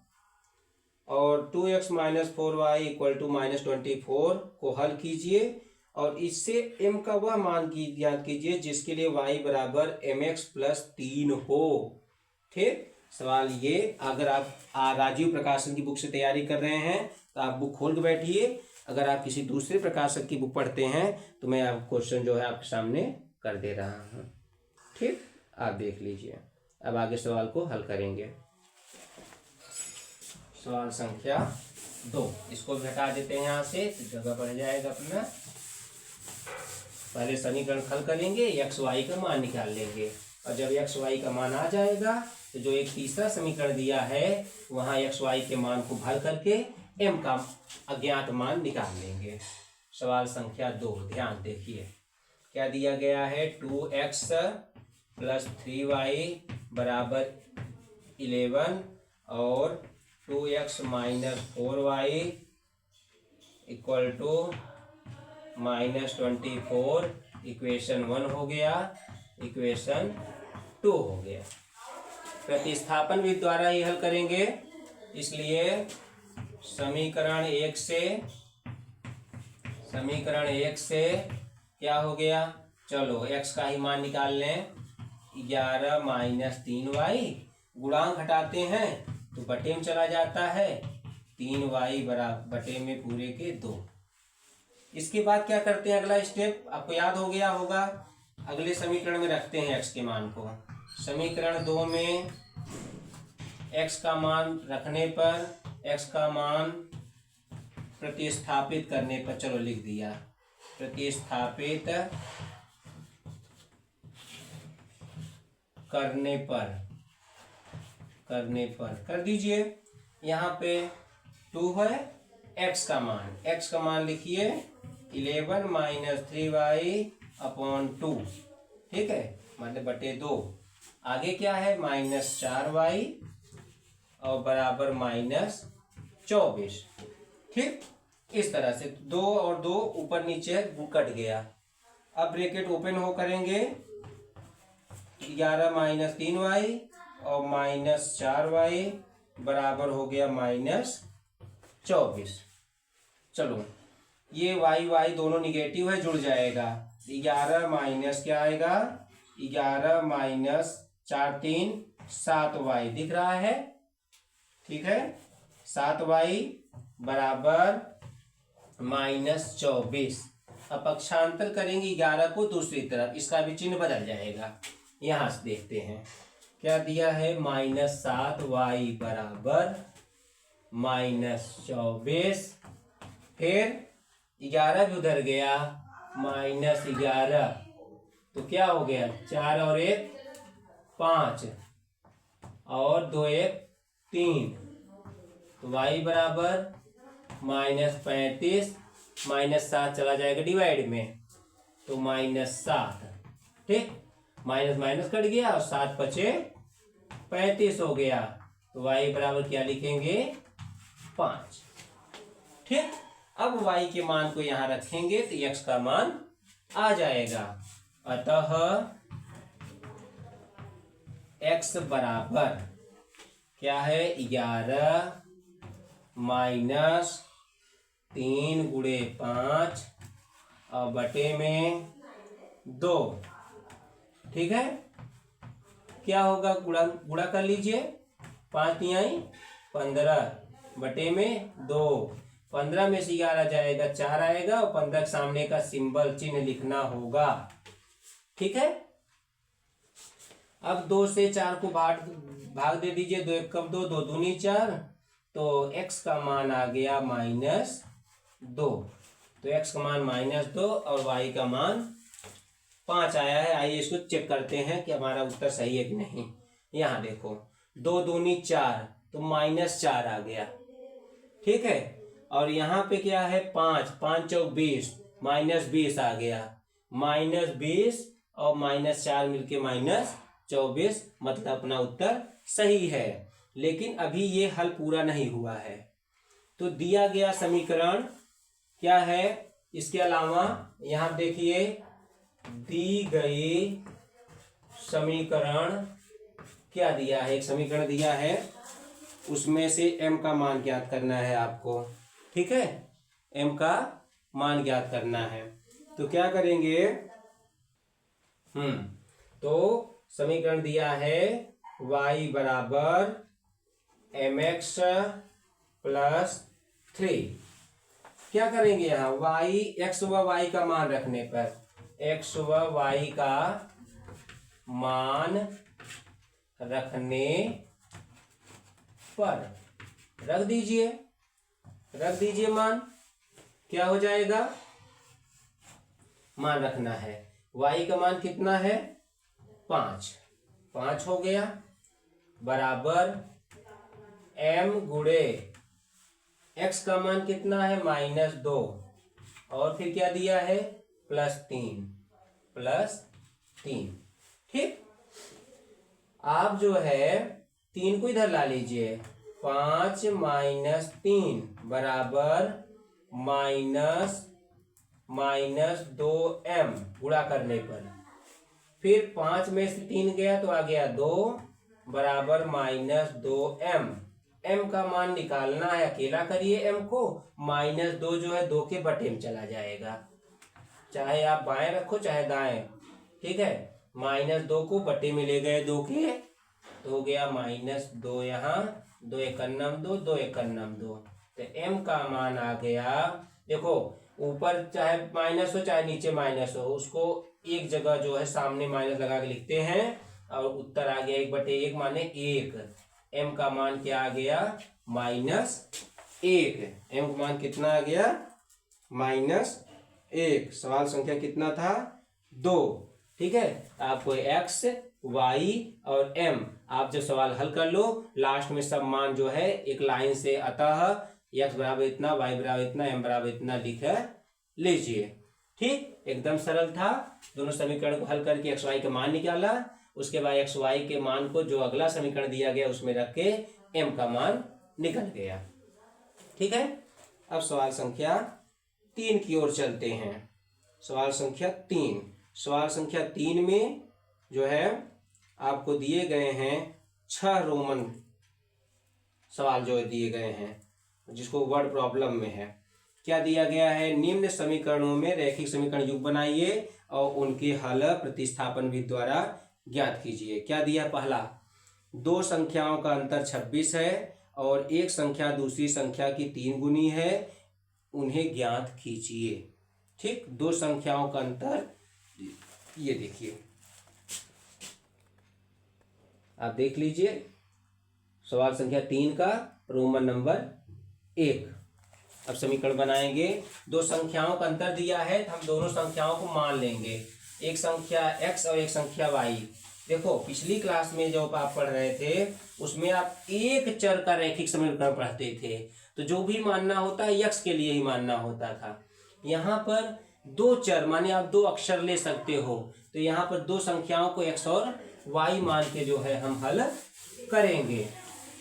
और 2x minus 4y equal to minus 24 को हल कीजिए और इससे m का वह मान ज्ञात कीजिए जिसके लिए y बराबर mx प्लस 3 हो। ठीक, सवाल ये, अगर आप राजीव प्रकाशन की बुक से तैयारी कर रहे हैं तो आप बुक खोल के बैठिए, अगर आप किसी दूसरे प्रकाशक की बुक पढ़ते हैं तो मैं आप क्वेश्चन जो है आपके सामने कर दे रहा हूँ। ठीक, आप देख लीजिए। अब आगे सवाल को हल करेंगे। सवाल संख्या 2, इसको भी हटा देते हैं यहाँ से, तो जगह बढ़ जाएगा अपना। पहले समीकरण हल करेंगे, एक्स वाई का मान निकाल लेंगे, और जब एक्स वाई का मान आ जाएगा तो जो एक तीसरा समीकरण दिया है वहाँ एक्स वाई के मान को हल करके एम का अज्ञात मान निकाल लेंगे। सवाल संख्या 2, ध्यान देखिए क्या दिया गया है, 2x प्लस 3y बराबर 11 और 2x minus 4y equal to minus 24, equation 1 हो गया, इक्वेशन 2 हो गया। प्रतिस्थापन विधि द्वारा ही हल करेंगे, इसलिए समीकरण 1 से क्या हो गया, चलो x का ही मान निकाल लें, 11 माइनस 3y, गुणांक हटाते हैं तो बटे में चला जाता है, 3y बराबर बटे में पूरे के 2। इसके बाद क्या करते हैं, अगला स्टेप आपको याद हो गया होगा, अगले समीकरण में रखते हैं x के मान को। समीकरण 2 में x का मान रखने पर, x का मान प्रतिस्थापित करने पर, चलो लिख दिया, प्रतिस्थापित करने पर कर दीजिए। यहाँ पे 2 है, x का मान लिखिए 11 माइनस 3y अपॉन 2, ठीक है, मतलब बटे 2। आगे क्या है, माइनस 4y और बराबर माइनस 24। ठीक, इस तरह से 2 और 2 ऊपर नीचे कट गया। अब ब्रैकेट ओपन हो करेंगे, 11 माइनस 3y और माइनस 4y बराबर हो गया माइनस 24। चलो ये y दोनों निगेटिव है, जुड़ जाएगा, 11 माइनस क्या आएगा, 11 माइनस 4 3 7y दिख रहा है, ठीक है, 7y बराबर माइनस 24। अपक्षांतर करेंगे 11 को दूसरी तरफ, इसका भी चिन्ह बदल जाएगा। यहां से देखते हैं क्या दिया है, -7y बराबर -24, फिर 11 भी उधर गया, -11, तो क्या हो गया, 4 और 1 5 और 2 1 3, तो y बराबर -35, -7 चला जाएगा डिवाइड में, तो -7, ठीक, माइनस माइनस कट गया और 7 बचे 35 हो गया, तो y बराबर क्या लिखेंगे, 5, ठीक। अब y के मान को यहां रखेंगे तो x का मान आ जाएगा। अतः x बराबर क्या है, 11 माइनस 3 गुणे 5 और बटे में 2, ठीक है। क्या होगा, गुणा कर लीजिए, 5 तिहाई 15 बटे में 2, 15 में से 11 जाएगा 4 आएगा और 15 के सामने का सिंबल चिन्ह लिखना होगा, ठीक है। अब 2 से 4 को भाग दे दीजिए, 2 1 कम 2, 2 दूनी 4, तो x का मान आ गया -2, तो x का मान -2 और y का मान 5 आया है। आइए इसको चेक करते हैं कि हमारा उत्तर सही है कि नहीं। यहाँ देखो, 2 दूनी 4, तो -4 आ गया, ठीक है। और यहाँ पे क्या है, 5 5 चौक 20, -20 आ गया, -20 और -4 मिलके -24, मतलब अपना उत्तर सही है। लेकिन अभी ये हल पूरा नहीं हुआ है, तो दिया गया समीकरण क्या है, इसके अलावा यहाँ देखिए दी गई समीकरण क्या दिया है, एक समीकरण दिया है, उसमें से m का मान ज्ञात करना है आपको, ठीक है। m का मान ज्ञात करना है, तो क्या करेंगे, तो समीकरण दिया है y बराबर mx + 3। क्या करेंगे यहाँ, x व y का मान रखने पर, x व y का मान रखने पर रख दीजिए मान, क्या हो जाएगा, मान रखना है, y का मान कितना है, 5 हो गया, बराबर m गुणे x का मान कितना है, -2, और फिर क्या दिया है, +3, ठीक। आप जो है 3 को इधर ला लीजिए, 5 - 3 बराबर -2m गुणा करने पर, फिर 5 में से 3 गया तो आ गया 2 बराबर -2m। m का मान निकालना है, अकेला करिए m को, -2 जो है 2 के बटे में चला जाएगा, चाहे आप बाएं रखो चाहे दाएं, ठीक है। -2 को बटे में ले गए 2 के, तो हो गया -2, यहाँ 2 × 2, 2 × 2, तो m का मान आ गया, देखो ऊपर चाहे माइनस हो चाहे नीचे माइनस हो, उसको एक जगह जो है सामने माइनस लगा के लिखते हैं, और उत्तर आ गया 1/1 माने 1। m का मान क्या आ गया, -1। m का मान कितना आ गया, -1। सवाल संख्या कितना था, 2, ठीक है। आपको x y और m, आप जब सवाल हल कर लो, लास्ट में सब मान जो है एक लाइन से, अतः x बराबर इतना, y बराबर इतना, m बराबर इतना लिख लीजिए, ठीक। एकदम सरल था। दोनों समीकरण को हल करके x y का मान निकाला, उसके बाद x y के मान को जो अगला समीकरण दिया गया उसमें रख के m का मान निकल गया, ठीक है। अब सवाल संख्या 3 की ओर चलते हैं। सवाल संख्या 3 में जो है आपको दिए गए हैं 6 रोमन सवाल जो दिए गए हैं, जिसको वर्ड प्रॉब्लम में है। क्या दिया गया है, निम्न समीकरणों में रैखिक समीकरण युग्म बनाइए और उनके हल प्रतिस्थापन विधि द्वारा ज्ञात कीजिए। क्या दिया, पहला, 2 संख्याओं का अंतर 26 है और एक संख्या दूसरी संख्या की 3 गुनी है, उन्हें ज्ञात कीजिए। ठीक, दो संख्याओं का अंतर ये देखिए, आप देख लीजिए सवाल संख्या 3 का रोमन नंबर 1। अब समीकरण बनाएंगे। दो संख्याओं का अंतर दिया है तो हम दोनों संख्याओं को मान लेंगे, एक संख्या x और एक संख्या y। देखो पिछली क्लास में जब आप पढ़ रहे थे उसमें आप एक चर का रैखिक समीकरण पढ़ते थे, तो जो भी मानना होता है x के लिए ही मानना होता था। यहाँ पर दो चर माने आप दो अक्षर ले सकते हो, तो यहाँ पर दो संख्याओं को x और y मान के जो है हम हल करेंगे।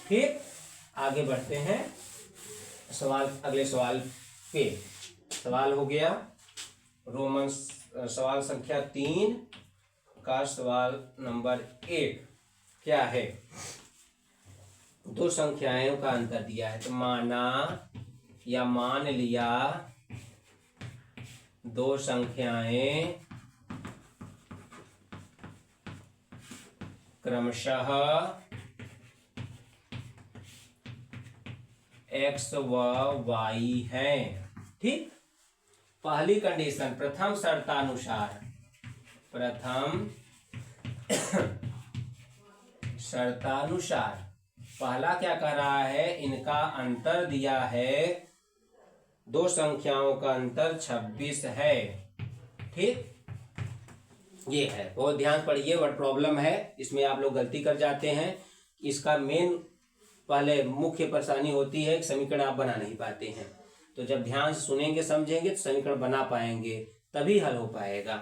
ठीक, आगे बढ़ते हैं सवाल, अगले सवाल पे। सवाल हो गया रोमन सवाल संख्या 3 का सवाल नंबर 1 क्या है, दो संख्याओं का अंतर दिया है तो माना या मान लिया दो संख्याएं क्रमशः x व y हैं। ठीक, पहली कंडीशन प्रथम शर्तानुसार, प्रथम शर्तानुसार पहला क्या कह रहा है, इनका अंतर दिया है, दो संख्याओं का अंतर 26 है। ठीक, ये है, बहुत ध्यान पड़िए, वर्ड प्रॉब्लम है, इसमें आप लोग गलती कर जाते हैं। इसका मेन पहले मुख्य परेशानी होती है कि समीकरण आप बना नहीं पाते हैं, तो जब ध्यान से सुनेंगे समझेंगे तो समीकरण बना पाएंगे, तभी हल हो पाएगा।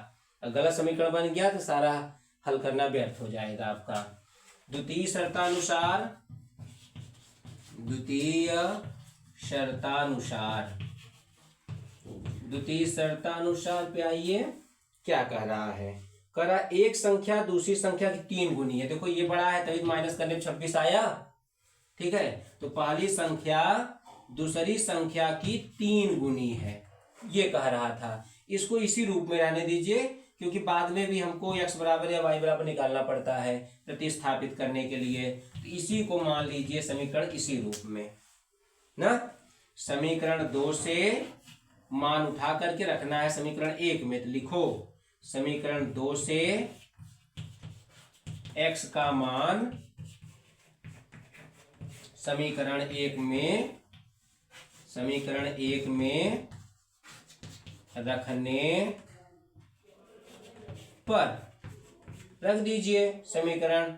अगर गलत समीकरण बन गया तो सारा हल करना व्यर्थ हो जाएगा आपका। द्वितीय शर्तानुसार, द्वितीय शर्तानुसार, द्वितीय शर्तानुसार पे आइए, क्या कह रहा है, कह रहा एक संख्या दूसरी संख्या की 3 गुनी है। देखो ये बड़ा है तभी माइनस करने में 26 आया। ठीक है, तो पहली संख्या दूसरी संख्या की 3 गुनी है, ये कह रहा था। इसको इसी रूप में रहने दीजिए, क्योंकि बाद में भी हमको x बराबर या y बराबर निकालना पड़ता है प्रतिस्थापित करने के लिए, तो इसी को मान लीजिए समीकरण इसी रूप में ना। समीकरण 2 से मान उठा करके रखना है समीकरण 1 में, तो लिखो समीकरण 2 से x का मान समीकरण 1 में, समीकरण 1 में रखने पर रख दीजिए समीकरण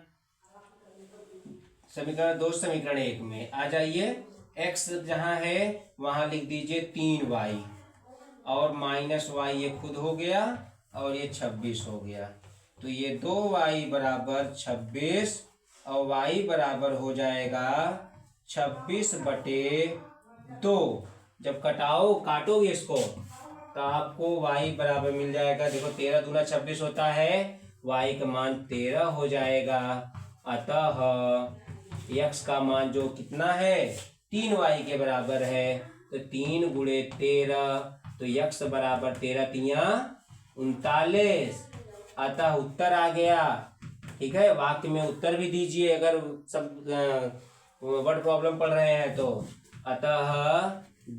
2 समीकरण 1 में आ जाइए। x जहां है वहां लिख दीजिए 3y और माइनस y ये खुद हो गया और ये 26 हो गया, तो ये 2y बराबर 26 और y बराबर हो जाएगा 26/2। जब काटोगे इसको तो आपको y बराबर मिल जाएगा, देखो 13 दूना 26 होता है, y का मान 13 हो जाएगा। अतः x का मान जो कितना है 3y के बराबर है, तो 3 गुणे 13, तो x बराबर 13 तिया 39। अतः उत्तर आ गया। ठीक है, वाक्य में उत्तर भी दीजिए अगर सब वर्ड प्रॉब्लम पढ़ रहे हैं तो। अतः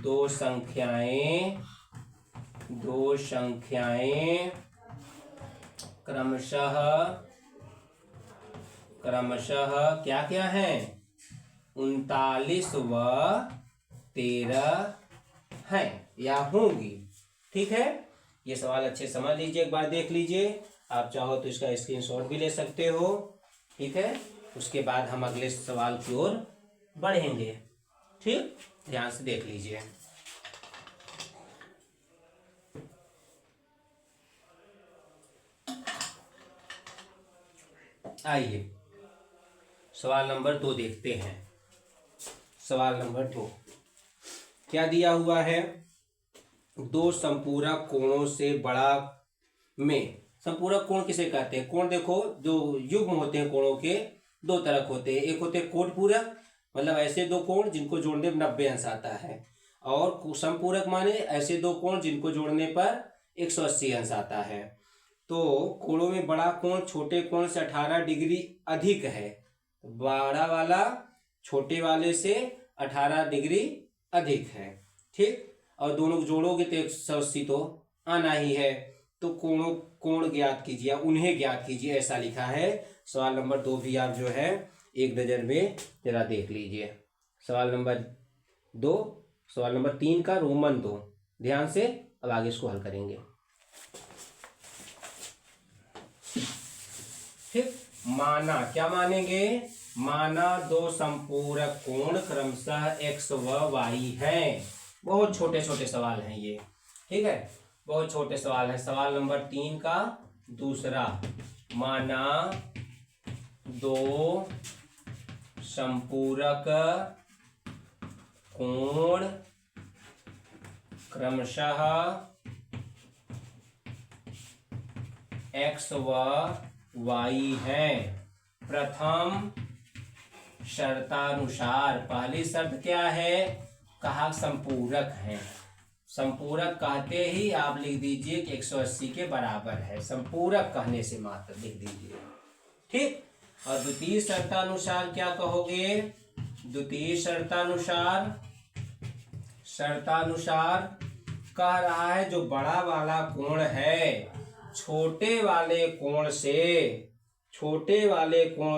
दो संख्याएं क्रमशः क्या क्या है, 39 व 13 हैं या होंगी। ठीक है, ये सवाल अच्छे समझ लीजिए, एक बार देख लीजिए, आप चाहो तो इसका स्क्रीनशॉट भी ले सकते हो। ठीक है, उसके बाद हम अगले सवाल की ओर बढ़ेंगे। ठीक, ध्यान से देख लीजिए। आइए सवाल नंबर 2 देखते हैं। सवाल नंबर 2 क्या दिया हुआ है, दो संपूरक कोणों से बड़ा में, संपूरक कोण किसे कहते हैं, कोण देखो जो युग्म होते हैं कोणों के दो तरह होते हैं, एक होते हैं कोट पूरक, मतलब ऐसे दो कोण जिनको जोड़ने पर 90 अंश आता है, और संपूरक माने ऐसे दो कोण जिनको जोड़ने पर 180 अंश आता है। तो कोणों में बड़ा कोण छोटे कोण से 18 डिग्री अधिक है, बड़ा वाला छोटे वाले से 18 डिग्री अधिक है। ठीक, और दोनों जोड़ोगे तो 180 तो आना ही है। तो कोण ज्ञात कीजिए, उन्हें ज्ञात कीजिए, ऐसा लिखा है। सवाल नंबर 2 भी आप जो है एक नज़र में जरा देख लीजिए। सवाल नंबर 2, सवाल नंबर 3 का रोमन 2, ध्यान से अब आगे इसको हल करेंगे। ठीक, माना, क्या मानेंगे? माना दो संपूरक कोण क्रमशः x व y हैं। बहुत छोटे छोटे सवाल हैं ये, ठीक है, बहुत छोटे सवाल हैं। सवाल नंबर 3 का दूसरा, माना दो संपूरक कोण क्रमशः x व y हैं। प्रथम शर्तानुसार, पहली शर्त क्या है? कहा संपूरक है। संपूरक कहते ही आप लिख दीजिए कि 180 के बराबर है, संपूरक कहने से मात्र लिख दीजिए, ठीक। और द्वितीय शर्तानुसार क्या कहोगे? द्वितीय शर्तानुसार कह रहा है जो बड़ा वाला कोण है छोटे वाले कोण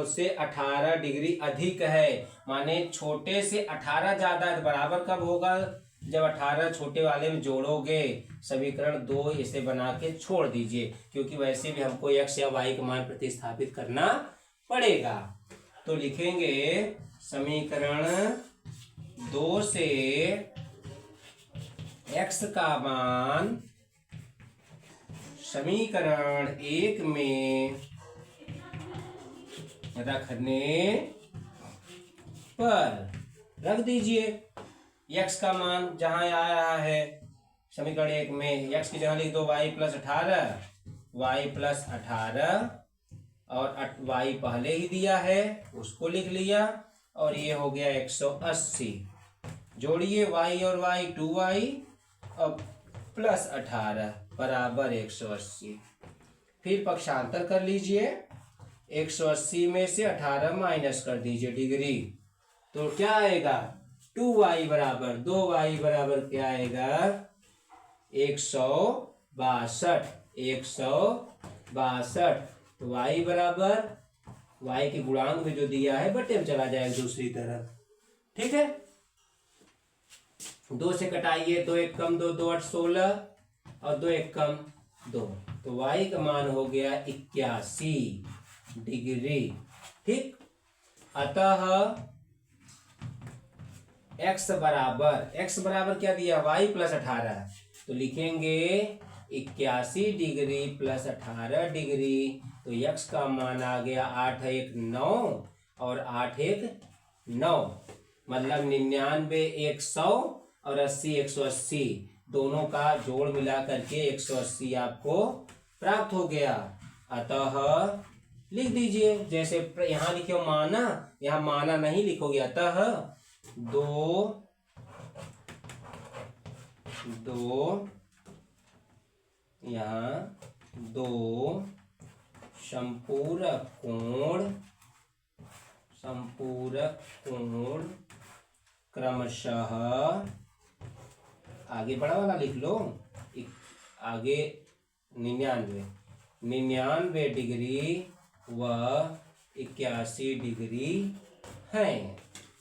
से 18 डिग्री अधिक है। माने छोटे से 18 ज्यादा है। बराबर कब होगा? जब 18 छोटे वाले में जोड़ोगे। समीकरण 2 इसे बना के छोड़ दीजिए, क्योंकि वैसे भी हमको x या y का मान प्रतिस्थापित करना पड़ेगा। तो लिखेंगे समीकरण 2 से x का मान समीकरण 1 में रखने पर रख दीजिए। x का मान जहां आ रहा है समीकरण 1 में, x की जगह लिख दो y प्लस 18 और y पहले ही दिया है उसको लिख लिया, और ये हो गया 180। जोड़िए y और y, 2y और प्लस 18 बराबर 180। फिर पक्षांतर कर लीजिए, 180 में से 18 माइनस कर दीजिए डिग्री, तो क्या आएगा? 2y बराबर 2y बराबर क्या आएगा? 162। तो y बराबर, y के गुणांक में जो दिया है बटे में चला जाएगा दूसरी तरफ, ठीक है। 2 से कटाइए, 2 एक कम 2, 2 8 16 और 2 एक कम 2, तो y का मान हो गया 81 डिग्री, ठीक। अतः x बराबर क्या दिया? y प्लस 18, तो लिखेंगे 81 डिग्री प्लस 18 डिग्री, तो x का मान आ गया 8 1 9 और 8 1 9, मतलब 99 100 और 80 180, दोनों का जोड़ मिला करके 180 आपको प्राप्त हो गया। अतः लिख दीजिए, जैसे यहाँ लिखे माना, यहाँ माना नहीं लिखोगे। अतः दो यहाँ दो संपूरक कोण क्रमशः, आगे बड़ा वाला लिख लो, आगे 99 डिग्री व 81 डिग्री हैं,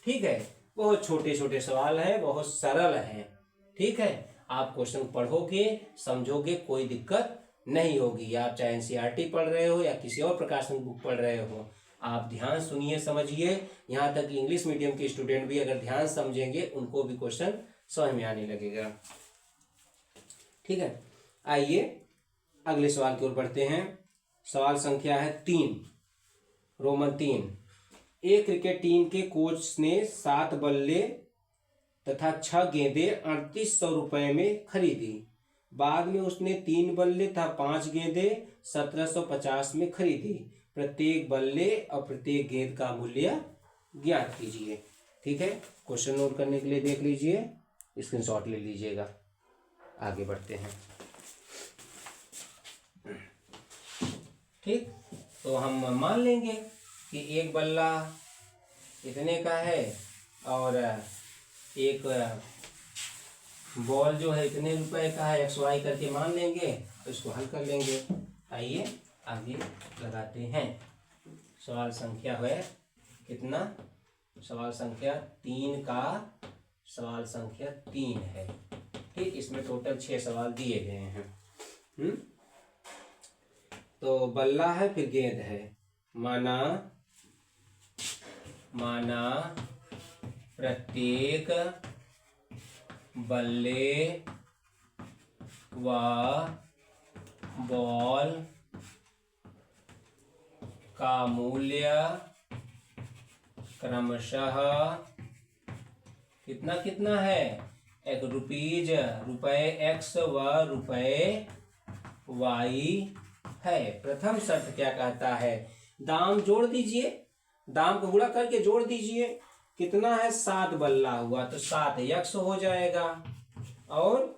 ठीक है। बहुत छोटे छोटे सवाल हैं, बहुत सरल हैं, ठीक है। आप क्वेश्चन पढ़ोगे, समझोगे, कोई दिक्कत नहीं होगी। आप चाहे एनसीईआरटी पढ़ रहे हो या किसी और प्रकाशन बुक पढ़ रहे हो, आप ध्यान सुनिए, समझिए। यहाँ तक इंग्लिश मीडियम के स्टूडेंट भी अगर ध्यान समझेंगे, उनको भी क्वेश्चन समझ में आने लगेगा, ठीक है। आइए अगले सवाल की ओर बढ़ते हैं। सवाल संख्या है 3, रोमन 3। एक क्रिकेट टीम के कोच ने 7 बल्ले तथा 6 गेंदें 3800 रुपये में खरीदी। बाद में उसने 3 बल्ले तथा 5 गेंदें 1750 में खरीदी। प्रत्येक बल्ले और प्रत्येक गेंद का मूल्य ज्ञात कीजिए, ठीक है। क्वेश्चन नोट करने के लिए देख लीजिए, स्क्रीनशॉट ले लीजिएगा। आगे बढ़ते हैं, ठीक। तो हम मान लेंगे कि एक बल्ला इतने का है और एक बॉल जो है इतने रुपए का है, एक्स वाई करके मान लेंगे तो इसको हल कर लेंगे। आइए आगे लगाते हैं। सवाल संख्या है कितना? सवाल संख्या 3 का सवाल संख्या 3 है। ठीक, इसमें टोटल 6 सवाल दिए गए हैं। तो बल्ला है, फिर गेंद है। माना प्रत्येक बल्ले व बॉल का मूल्य क्रमशः कितना कितना है? एक रुपए एक्स व रुपए वाई है। प्रथम शर्त क्या कहता है? दाम जोड़ दीजिए, दाम को गुणा करके जोड़ दीजिए। कितना है? 7 बल्ला हुआ तो 7 यक्स हो जाएगा। और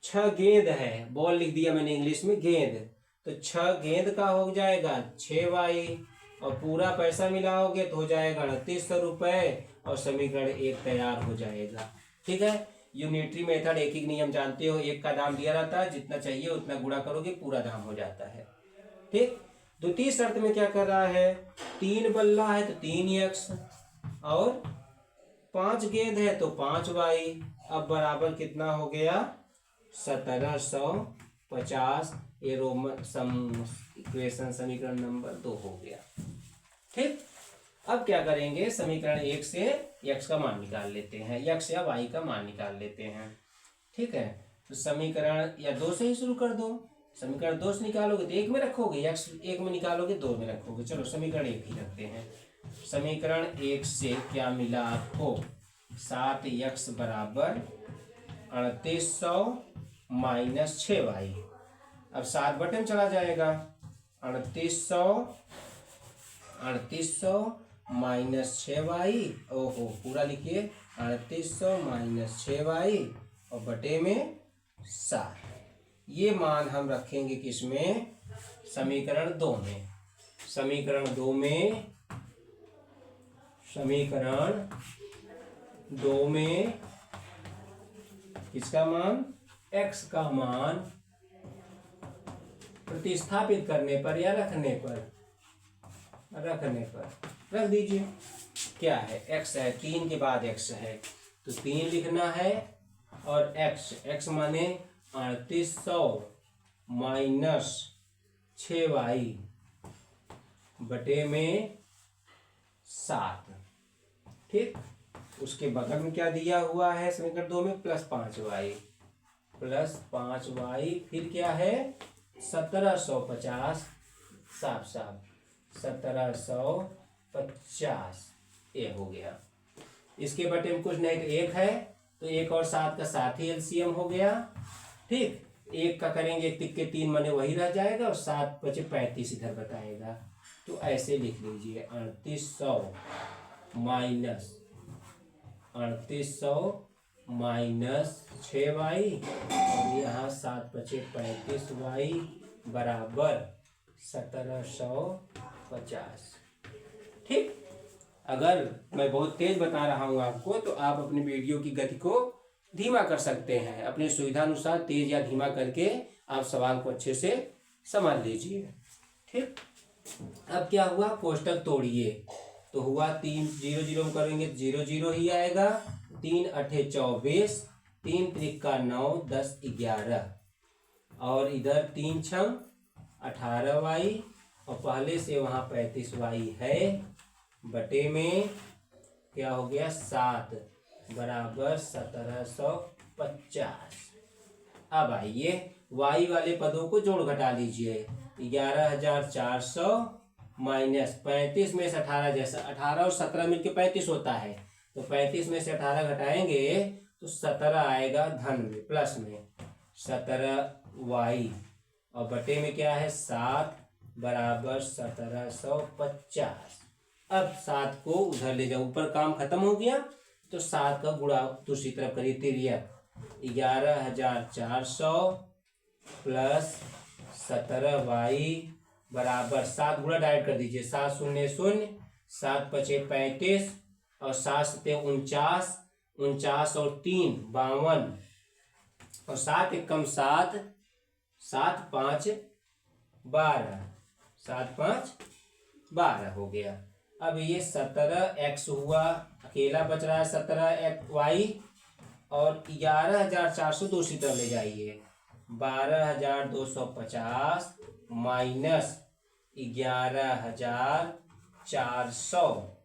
6 गेंद है, बॉल लिख दिया मैंने इंग्लिश में गेंद, तो 6 गेंद का हो जाएगा 6 वाई। और पूरा पैसा मिलाओगे तो हो जाएगा 3800 रुपये और समीकरण 1 तैयार हो जाएगा। ठीक है, यूनिटरी मेथड एक ही नियम जानते हो, एक का दाम दिया रहता है, जितना चाहिए उतना गुणा करोगे पूरा दाम हो जाता है। ठीक, द्वितीय शर्त में क्या कर रहा है? 3 बल्ला है तो 3 एक्स और 5 गेंद है तो 5 वाई। अब बराबर कितना हो गया? 1750। ये रोमन इक्वेशन समीकरण नंबर 2 हो गया। ठीक, अब क्या करेंगे? समीकरण 1 से x का मान निकाल लेते हैं, x या y का मान निकाल लेते हैं। ठीक है, तो समीकरण या 2 से ही शुरू कर दो। समीकरण 2 से निकालोगे तो 1 में रखोगे, x 1 में निकालोगे 2 में रखोगे। चलो समीकरण 1 ही रखते हैं। समीकरण 1 से क्या मिला आपको? 7x बराबर 3800 माइनस 6y। अब 7 बटे में चला जाएगा। 3800 माइनस 6y, ओहो पूरा लिखिए, 3800 माइनस 6y और बटे में 7। ये मान हम रखेंगे किसमें? समीकरण 2 में। समीकरण 2 में किसका मान? x का मान प्रतिस्थापित करने पर या रखने पर रख दीजिए। क्या है? x है, 3 के बाद x है तो 3 लिखना है। और x माने 3800 माइनस 6y बटे में 7। ठीक, उसके बगल में क्या दिया हुआ है समीकरण 2 में? प्लस 5y, फिर क्या है? 1750, साफ 1750 ये हो गया। इसके बटे में कुछ नहीं तो 1 है तो 1 और 7 का 7 ही एलसीएम हो गया। ठीक, 1 का करेंगे 1 के 3 मने वही रह जाएगा और 7 बचे 35 इधर बताएगा। तो ऐसे लिख लीजिए 3800 माइनस 6y और यहाँ 7 बचे 35y बराबर 1750। ठीक, अगर मैं बहुत तेज बता रहा हूँ आपको तो आप अपनी वीडियो की गति को धीमा कर सकते हैं। अपनी सुविधानुसार तेज या धीमा करके आप सवाल को अच्छे से समझ लीजिए। ठीक, अब क्या हुआ? कोष्टक तोड़िए तो हुआ 3 0 0 में करेंगे 0 0 ही आएगा। 3 अठे 24, 3 त्रिका 9, 10 11 और इधर 3 छम 18y और पहले से वहाँ 35y है बटे में क्या हो गया? 7 बराबर 1750। अब आइए y वाले पदों को जोड़ घटा लीजिए। 11400 माइनस 35 में से 18, जैसा 18 और 17 मिलके 35 होता है तो 35 में से 18 घटाएंगे तो 17 आएगा धन में, प्लस में 17y और बटे में क्या है? 7 बराबर 1750। अब 7 को उधर ले जाओ, ऊपर काम खत्म हो गया तो 7 का गुणा दूसरी तरफ करिए। तिर्यक 11400 प्लस 17y बराबर 7 गुणा डायरेक्ट कर दीजिए। 7 0 0, 7 5 35 और 7 7 49, 49 और 3 52 और 7 एकम 7, 7 5 12, 7 5 12 हो गया। अब ये 17x हुआ, अकेला बच रहा है 17y और 11,400 दूसरी तरफ ले जाइए। 12,250 माइनस 11,400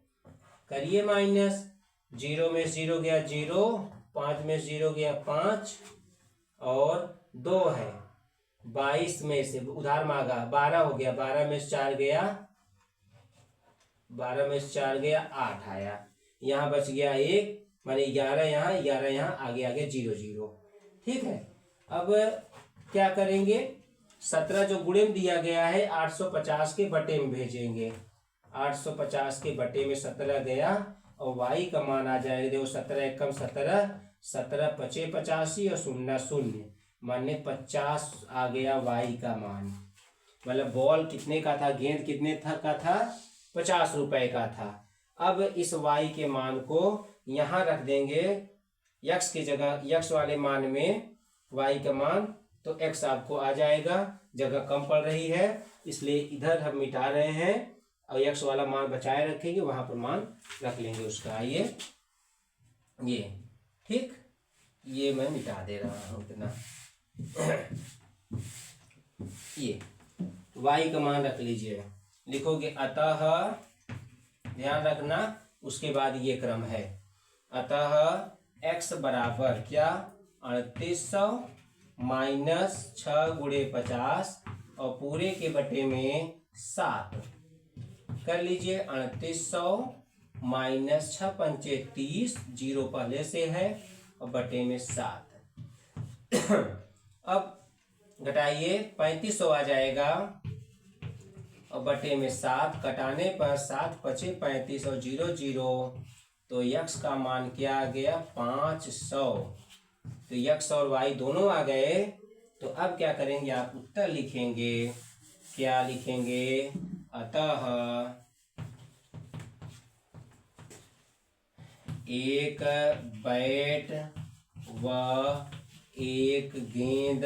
करिए माइनस। 0 में 0 गया 0, 5 में 0 गया 5 और 2 है। 22 में से उधार मांगा 12 हो गया, 12 में से 4 गया, 12 में से 4 गया 8 आया। यहाँ बच गया 1, माने 11 यहाँ 11 यहाँ, आगे आगे 0 0। ठीक है, अब क्या करेंगे, 17 जो गुणे में दिया गया है 850 के बटे में भेजेंगे। 850 के बटे में 17 गया और y का मान आ जाएगा, देखो 17 एकम 17, 17 पचे 85 और 0 0, माने 50 आ गया y का मान। मतलब बॉल कितने का था, गेंद कितने का था, 50 रुपए का था। अब इस y के मान को यहाँ रख देंगे x की जगह, x वाले मान में y का मान, तो x आपको आ जाएगा। जगह कम पड़ रही है इसलिए इधर हम मिटा रहे हैं और x वाला मान बचाए रखेंगे, वहां पर मान रख लेंगे उसका। ये ठीक, ये मैं मिटा दे रहा हूं इतना। ये y का मान रख लीजिए, लिखोगे अतः, ध्यान रखना उसके बाद ये क्रम है। अतः x बराबर क्या, 3800 माइनस 6 गुणे 50 और पूरे के बटे में 7 कर लीजिए। 3800 माइनस 6 पंचे 30, 0 पहले से है और बटे में 7। अब घटाइए, 3500 आ जाएगा और बटे में 7, कटाने पर 7 पचे 35 और 0 0, तो x का मान क्या आ गया, 500। तो x और y दोनों आ गए। तो अब क्या करेंगे, आप उत्तर लिखेंगे, क्या लिखेंगे, अतः एक बैट व एक गेंद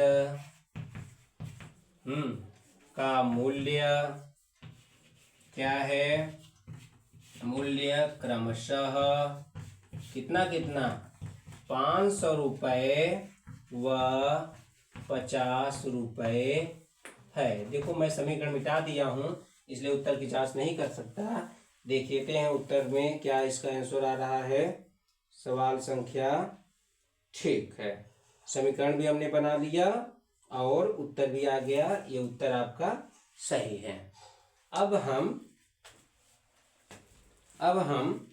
का मूल्य क्या है, मूल्य क्रमशः कितना कितना, 500 रुपये व 50 रुपये है। देखो मैं समीकरण मिटा दिया हूँ इसलिए उत्तर की जांच नहीं कर सकता। देख लेते हैं उत्तर में क्या इसका आंसर आ रहा है। सवाल संख्या, ठीक है, समीकरण भी हमने बना लिया और उत्तर भी आ गया, ये उत्तर आपका सही है। अब हम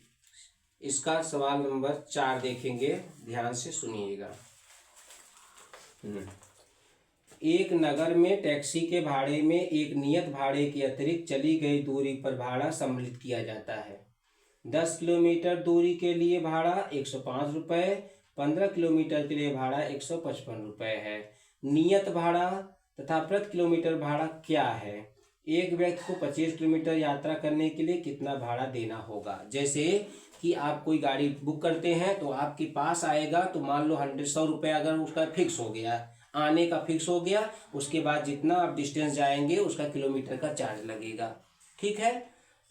इसका सवाल नंबर 4 देखेंगे, ध्यान से सुनिएगा। एक नगर में टैक्सी के भाड़े में एक नियत भाड़े के अतिरिक्त चली गई दूरी पर भाड़ा सम्मिलित किया जाता है। 10 किलोमीटर दूरी के लिए भाड़ा 105 रुपये, 15 किलोमीटर के लिए भाड़ा 155 रुपये है। नियत भाड़ा तथा प्रति किलोमीटर भाड़ा क्या है। एक व्यक्ति को 25 किलोमीटर यात्रा करने के लिए कितना भाड़ा देना होगा। जैसे कि आप कोई गाड़ी बुक करते हैं तो आपके पास आएगा, तो मान लो 100 रुपये अगर उसका फिक्स हो गया, आने का फिक्स हो गया, उसके बाद जितना आप डिस्टेंस जाएंगे उसका किलोमीटर का चार्ज लगेगा। ठीक है,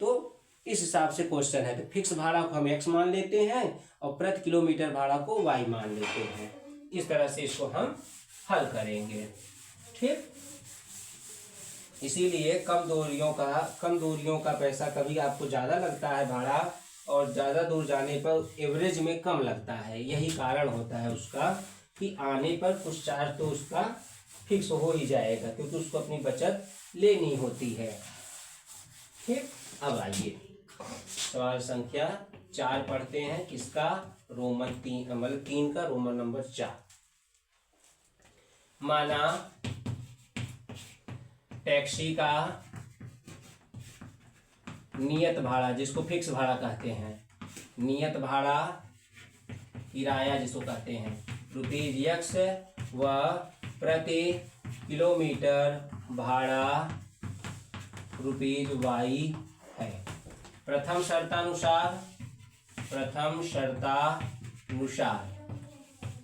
तो इस हिसाब से क्वेश्चन है। तो फिक्स भाड़ा को हम x मान लेते हैं और प्रति किलोमीटर भाड़ा को y मान लेते हैं। इस तरह से इसको हम हल करेंगे। ठीक, इसीलिए कम दूरियों का पैसा कभी आपको ज़्यादा लगता है भाड़ा, और ज़्यादा दूर जाने पर एवरेज में कम लगता है। यही कारण होता है उसका कि आने पर कुछ चार्ज तो उसका फिक्स हो ही जाएगा, क्योंकि उसको अपनी बचत लेनी होती है। ठीक, अब आइए सवाल संख्या 4 पढ़ते हैं। किसका, रोमन 3, मतलब 3 का रोमन नंबर 4। माना टैक्सी का नियत भाड़ा, जिसको फिक्स भाड़ा कहते हैं, नियत भाड़ा किराया जिसको कहते हैं, ₹X व प्रति किलोमीटर भाड़ा ₹Y है। प्रथम शर्तानुसार अनुसार।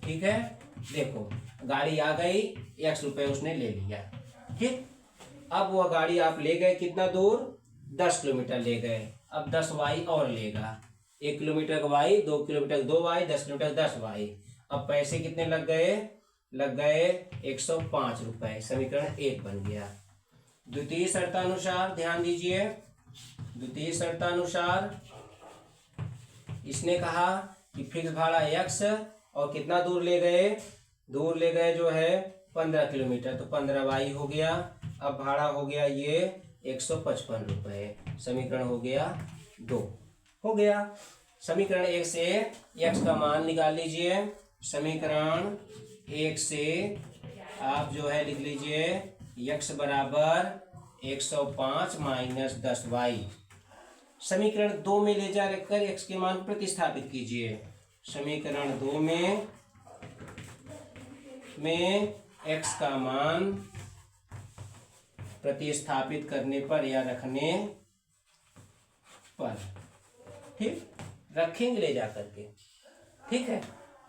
ठीक है, देखो गाड़ी आ गई, x रुपए उसने ले लिया। ठीक, अब वह गाड़ी आप ले गए कितना दूर, 10 किलोमीटर ले गए। अब 10y और लेगा, 1 किलोमीटर का y, 2 kilometre 2y, 10 kilometre 10y। अब पैसे कितने लग गए, लग गए 105 रुपए। समीकरण 1 बन गया। द्वितीय शर्तानुसार ध्यान दीजिए, द्वितीय शर्तानुसार इसने कहा कि फिक्स भाड़ा x और कितना दूर ले गए, दूर ले गए जो है 15 किलोमीटर, तो 15y हो गया। अब भाड़ा हो गया ये 155 रुपये। समीकरण हो गया 2, हो गया। समीकरण 1 से x का मान निकाल लीजिए। समीकरण 1 से आप जो है लिख लीजिए x बराबर 105 माइनस 10y। समीकरण 2 में ले जा रखकर x के मान प्रतिस्थापित कीजिए। समीकरण 2 में x का मान प्रतिस्थापित करने पर या रखने पर, ठीक, रखेंगे ले जा करके, ठीक है,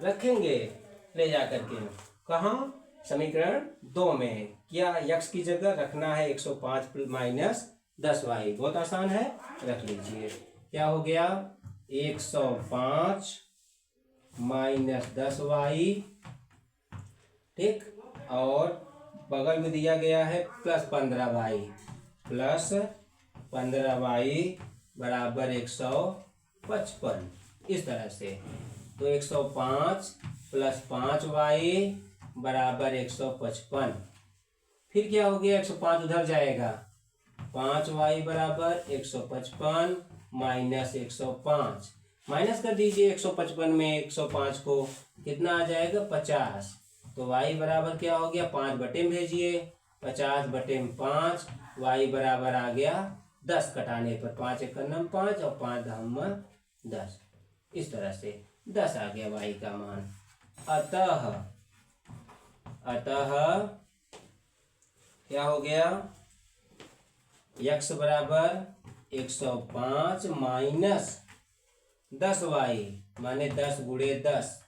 रखेंगे ले जा करके। कहाँ, समीकरण 2 में। क्या x की जगह रखना है 105 माइनस 10y, बहुत आसान है, रख लीजिए। क्या हो गया, 105 माइनस 10y, ठीक, और बगल में दिया गया है प्लस 15y, प्लस 15y बराबर 155, इस तरह से। तो 105 प्लस 5y बराबर 155। फिर क्या हो गया, 105 उधर जाएगा, 5y बराबर 155 माइनस 105, माइनस कर दीजिए 155 में 105 को, कितना आ जाएगा 50। तो y बराबर क्या हो गया, 5 बटे में भेजिए, 50 बटे में 5, y बराबर आ गया 10। कटाने पर 5 एक नम 5 और 5 दहम 10, इस तरह से 10 आ गया y का मान। अतः क्या हो गया, x बराबर 105 माइनस 10y माने 10 गुणे 10,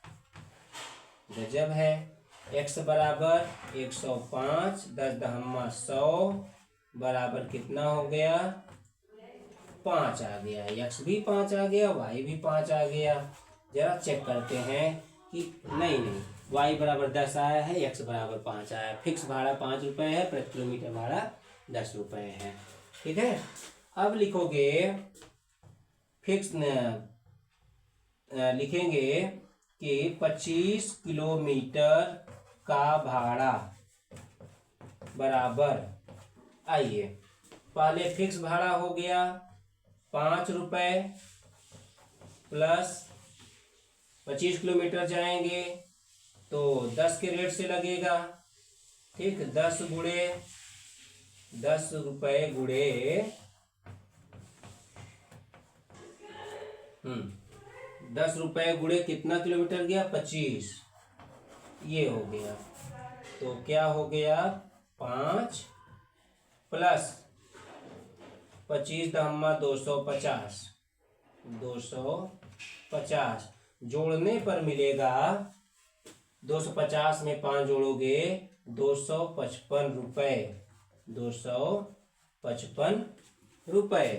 गजब है। x बराबर 105, 10 दहम्मा 100 बराबर कितना हो गया, 5 आ गया। x भी 5 आ गया, y भी 5 आ गया। जरा चेक करते हैं कि नहीं, y बराबर 10 आया है, x बराबर 5 आया है। फिक्स भाड़ा 5 रुपये है, प्रति किलोमीटर भाड़ा 10 रुपये है। ठीक है, अब लिखोगे फिक्स लिखेंगे कि 25 किलोमीटर का भाड़ा बराबर, आइए पहले फिक्स भाड़ा हो गया 5 रुपये, प्लस 25 किलोमीटर जाएंगे तो 10 के रेट से लगेगा, ठीक, 10 रुपये गुणे 10 रुपये गुणे कितना किलोमीटर गया, 25, ये हो गया। तो क्या हो गया, 5 प्लस 25 दहम्मा 250, 250 जोड़ने पर मिलेगा, 250 में 5 जोड़ोगे 255 रुपये, 255 रुपये।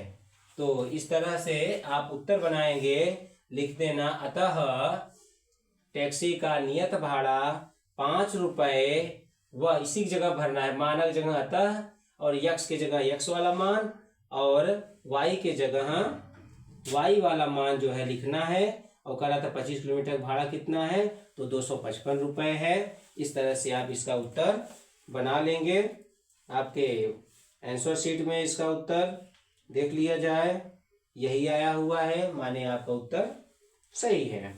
तो इस तरह से आप उत्तर बनाएंगे, लिख देना। अतः टैक्सी का नियत भाड़ा 5 रुपये, वह इसी जगह भरना है, मानक जगह अतः, और यक्स की जगह यक्स वाला मान, और वाई के जगह वाई वाला मान जो है लिखना है। और कह रहा था 25 किलोमीटर भाड़ा कितना है, तो 255 रुपये है। इस तरह से आप इसका उत्तर बना लेंगे। आपके आंसर शीट में इसका उत्तर देख लिया जाए, यही आया हुआ है, माने आपका उत्तर सही है।